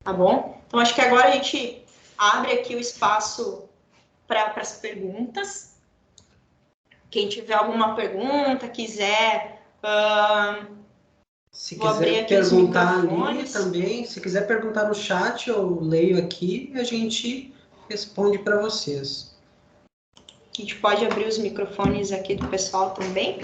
tá bom? Então, acho que agora a gente abre aqui o espaço para as perguntas. Quem tiver alguma pergunta, quiser... se quiser perguntar ali também, se quiser perguntar no chat, eu leio aqui e a gente responde para vocês. A gente pode abrir os microfones aqui do pessoal também.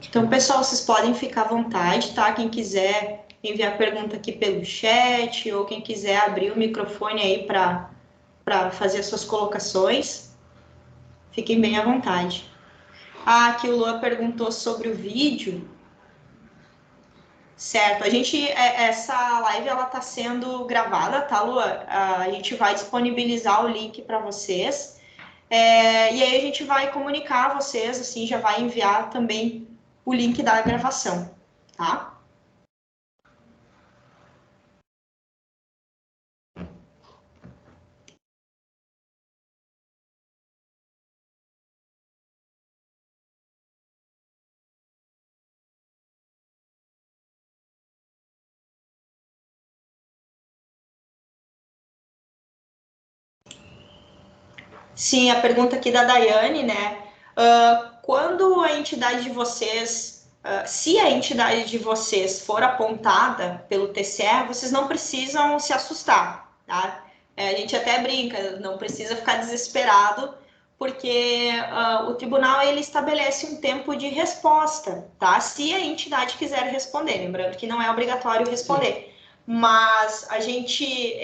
Então, pessoal, vocês podem ficar à vontade, tá? Quem quiser enviar pergunta aqui pelo chat, ou quem quiser abrir o microfone aí para fazer as suas colocações, fiquem bem à vontade. Aqui o Lua perguntou sobre o vídeo. Certo, essa live ela está sendo gravada, tá, Lua? A gente vai disponibilizar o link para vocês. E aí a gente vai comunicar a vocês, assim, já vai enviar também o link da gravação, tá? Sim, a pergunta aqui da Daiane, né? Quando a entidade de vocês, se a entidade de vocês for apontada pelo TCE, vocês não precisam se assustar, tá? A gente até brinca, não precisa ficar desesperado, porque o tribunal ele estabelece um tempo de resposta, tá? Se a entidade quiser responder, lembrando que não é obrigatório responder, mas a gente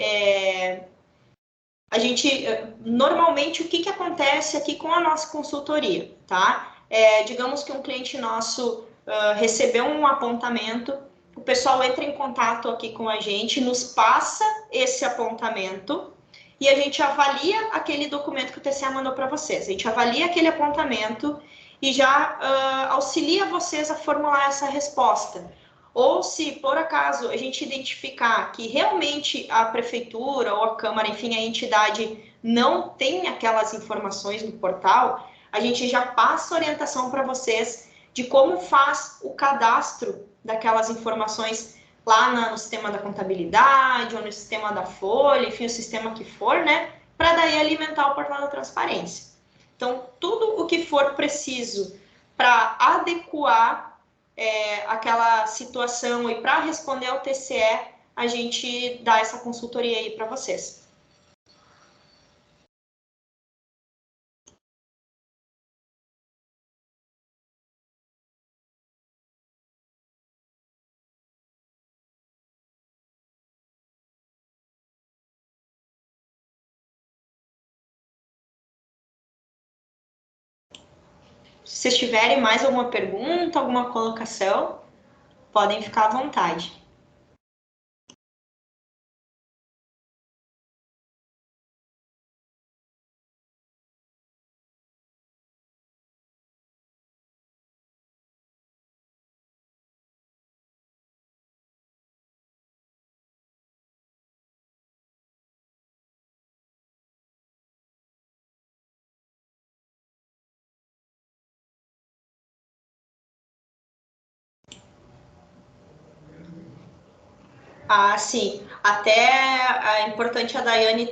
normalmente, o que acontece aqui com a nossa consultoria, tá? Digamos que um cliente nosso recebeu um apontamento, o pessoal entra em contato aqui com a gente, nos passa esse apontamento e a gente avalia aquele documento que o TCE mandou para vocês. A gente avalia aquele apontamento e já auxilia vocês a formular essa resposta. Ou se, por acaso, a gente identificar que realmente a prefeitura ou a Câmara, enfim, a entidade não tem aquelas informações no portal, a gente já passa orientação para vocês de como faz o cadastro daquelas informações lá no sistema da contabilidade ou no sistema da folha, enfim, o sistema que for, né? Para daí alimentar o portal da transparência. Então, tudo o que for preciso para adequar aquela situação e para responder ao TCE, a gente dá essa consultoria aí para vocês. Se vocês tiverem mais alguma pergunta, alguma colocação, podem ficar à vontade. Ah, sim. Até é importante a Daiane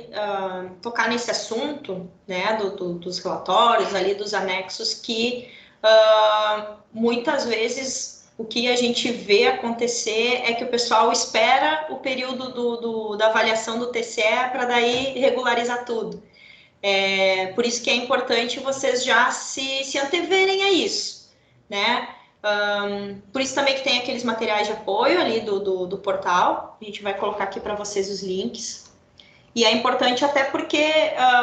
tocar nesse assunto, né, dos relatórios ali, dos anexos, que muitas vezes o que a gente vê acontecer é que o pessoal espera o período da avaliação do TCE para daí regularizar tudo. Por isso que é importante vocês já se anteverem a isso, né? Por isso também que tem aqueles materiais de apoio ali do portal, a gente vai colocar aqui para vocês os links. E é importante até porque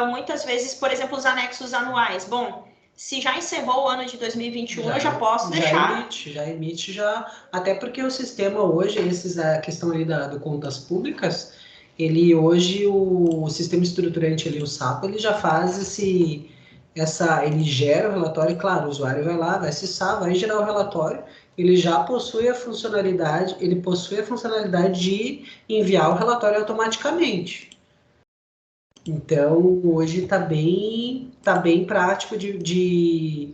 muitas vezes, por exemplo, os anexos anuais. Bom, se já encerrou o ano de 2021, eu já posso deixar. Já emite, já. Até porque o sistema hoje, a questão ali do contas públicas, ele hoje, o sistema estruturante ali, o SAP, ele já faz ele gera o relatório, e claro, o usuário vai lá, vai acessar, vai gerar o relatório, ele já possui a funcionalidade, de enviar o relatório automaticamente. Então, hoje tá bem prático de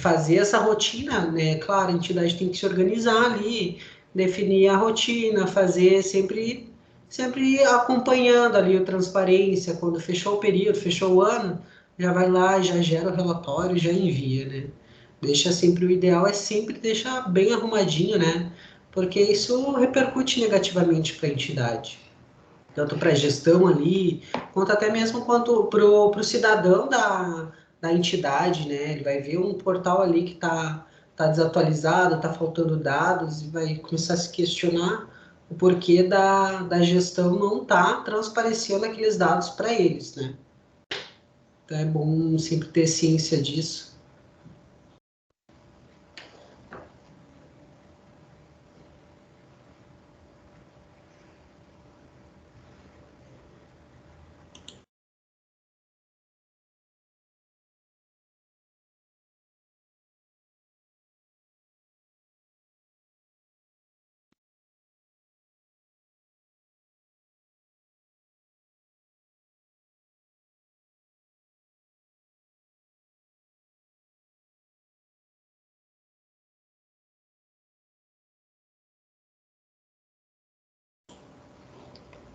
fazer essa rotina, né? Claro, a entidade tem que se organizar ali, definir a rotina, fazer sempre acompanhando ali a transparência, quando fechou o período, fechou o ano, já vai lá, já gera o relatório, já envia, né? Deixa sempre, o ideal é sempre deixar bem arrumadinho, né? Porque isso repercute negativamente para a entidade, tanto para a gestão ali, quanto até mesmo quanto para o cidadão da entidade, né? Ele vai ver um portal ali que tá desatualizado, tá faltando dados, e vai começar a se questionar o porquê da gestão não tá transparecendo aqueles dados para eles, né? Então é bom sempre ter ciência disso.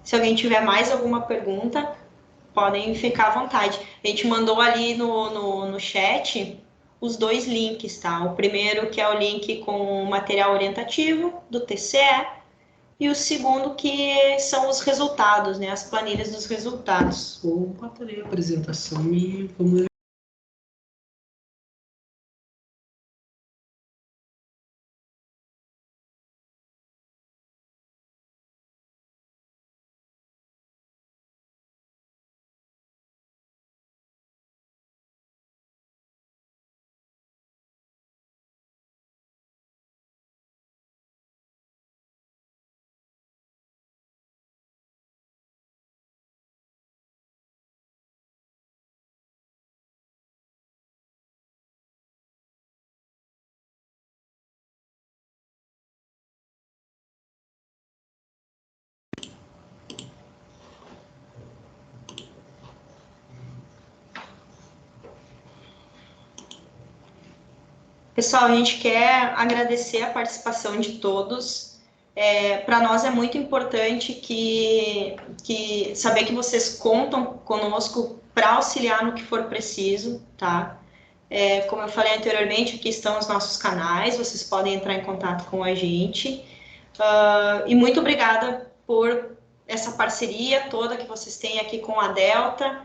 Se alguém tiver mais alguma pergunta, podem ficar à vontade. A gente mandou ali no chat os dois links, tá? O primeiro que é o link com o material orientativo do TCE e o segundo que são os resultados, né? As planilhas dos resultados. Opa, a apresentação e vamos. Pessoal, a gente quer agradecer a participação de todos. Para nós é muito importante que saber que vocês contam conosco para auxiliar no que for preciso, tá? Como eu falei anteriormente, aqui estão os nossos canais, vocês podem entrar em contato com a gente. E muito obrigada por essa parceria toda que vocês têm aqui com a Delta.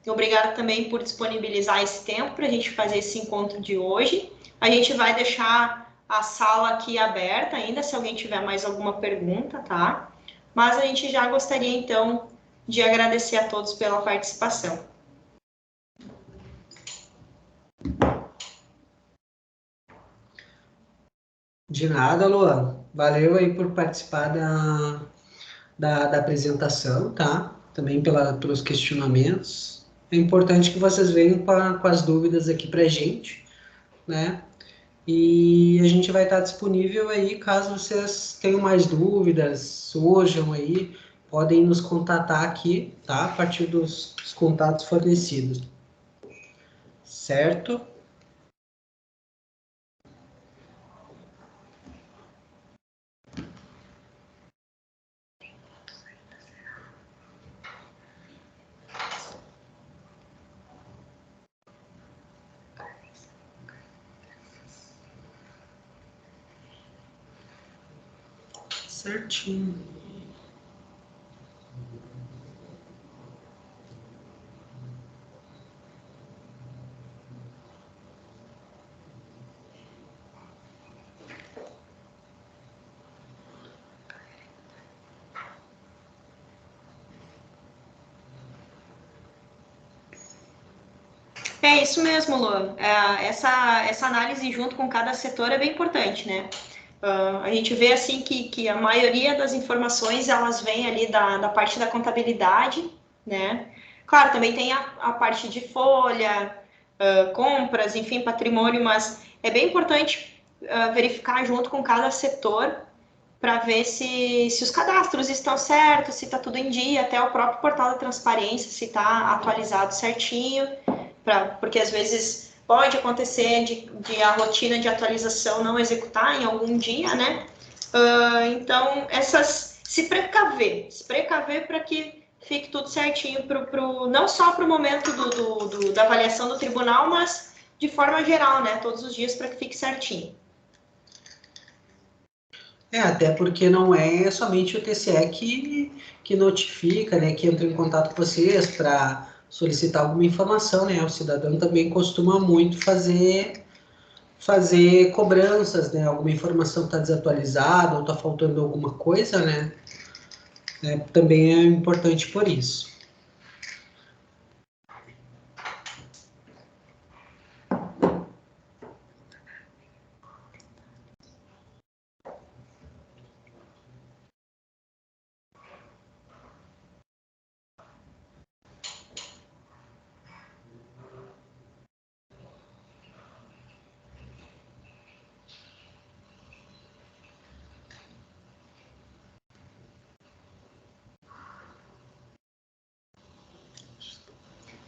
Obrigada também por disponibilizar esse tempo para a gente fazer esse encontro de hoje. A gente vai deixar a sala aqui aberta ainda, se alguém tiver mais alguma pergunta, tá? Mas a gente já gostaria, então, de agradecer a todos pela participação. De nada, Luan. Valeu aí por participar da apresentação, tá? Também pelos questionamentos. É importante que vocês venham com as dúvidas aqui pra gente, né? E a gente vai estar disponível aí caso vocês tenham mais dúvidas, surjam aí, podem nos contatar aqui, tá? A partir dos contatos fornecidos, certo? Certinho. É isso mesmo, Luan. Essa análise junto com cada setor é bem importante, né? A gente vê assim que a maioria das informações elas vêm ali da parte da contabilidade, né? Claro, também tem a parte de folha, compras, enfim, patrimônio, mas é bem importante verificar junto com cada setor para ver se os cadastros estão certos, se está tudo em dia, até o próprio portal da transparência, se está atualizado certinho, porque às vezes pode acontecer de a rotina de atualização não executar em algum dia, né? Então, se precaver para que fique tudo certinho, não só para o momento da avaliação do tribunal, mas de forma geral, né? Todos os dias para que fique certinho. Até porque não é somente o TCE que notifica, né, que entra em contato com vocês para solicitar alguma informação, né? O cidadão também costuma muito fazer cobranças, né? Alguma informação está desatualizada ou está faltando alguma coisa, né? Também é importante por isso.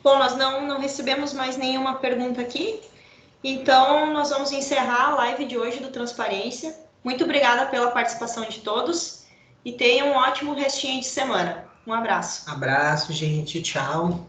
Bom, nós não recebemos mais nenhuma pergunta aqui, então nós vamos encerrar a live de hoje do Transparência. Muito obrigada pela participação de todos e tenham um ótimo restinho de semana. Um abraço. Abraço, gente. Tchau.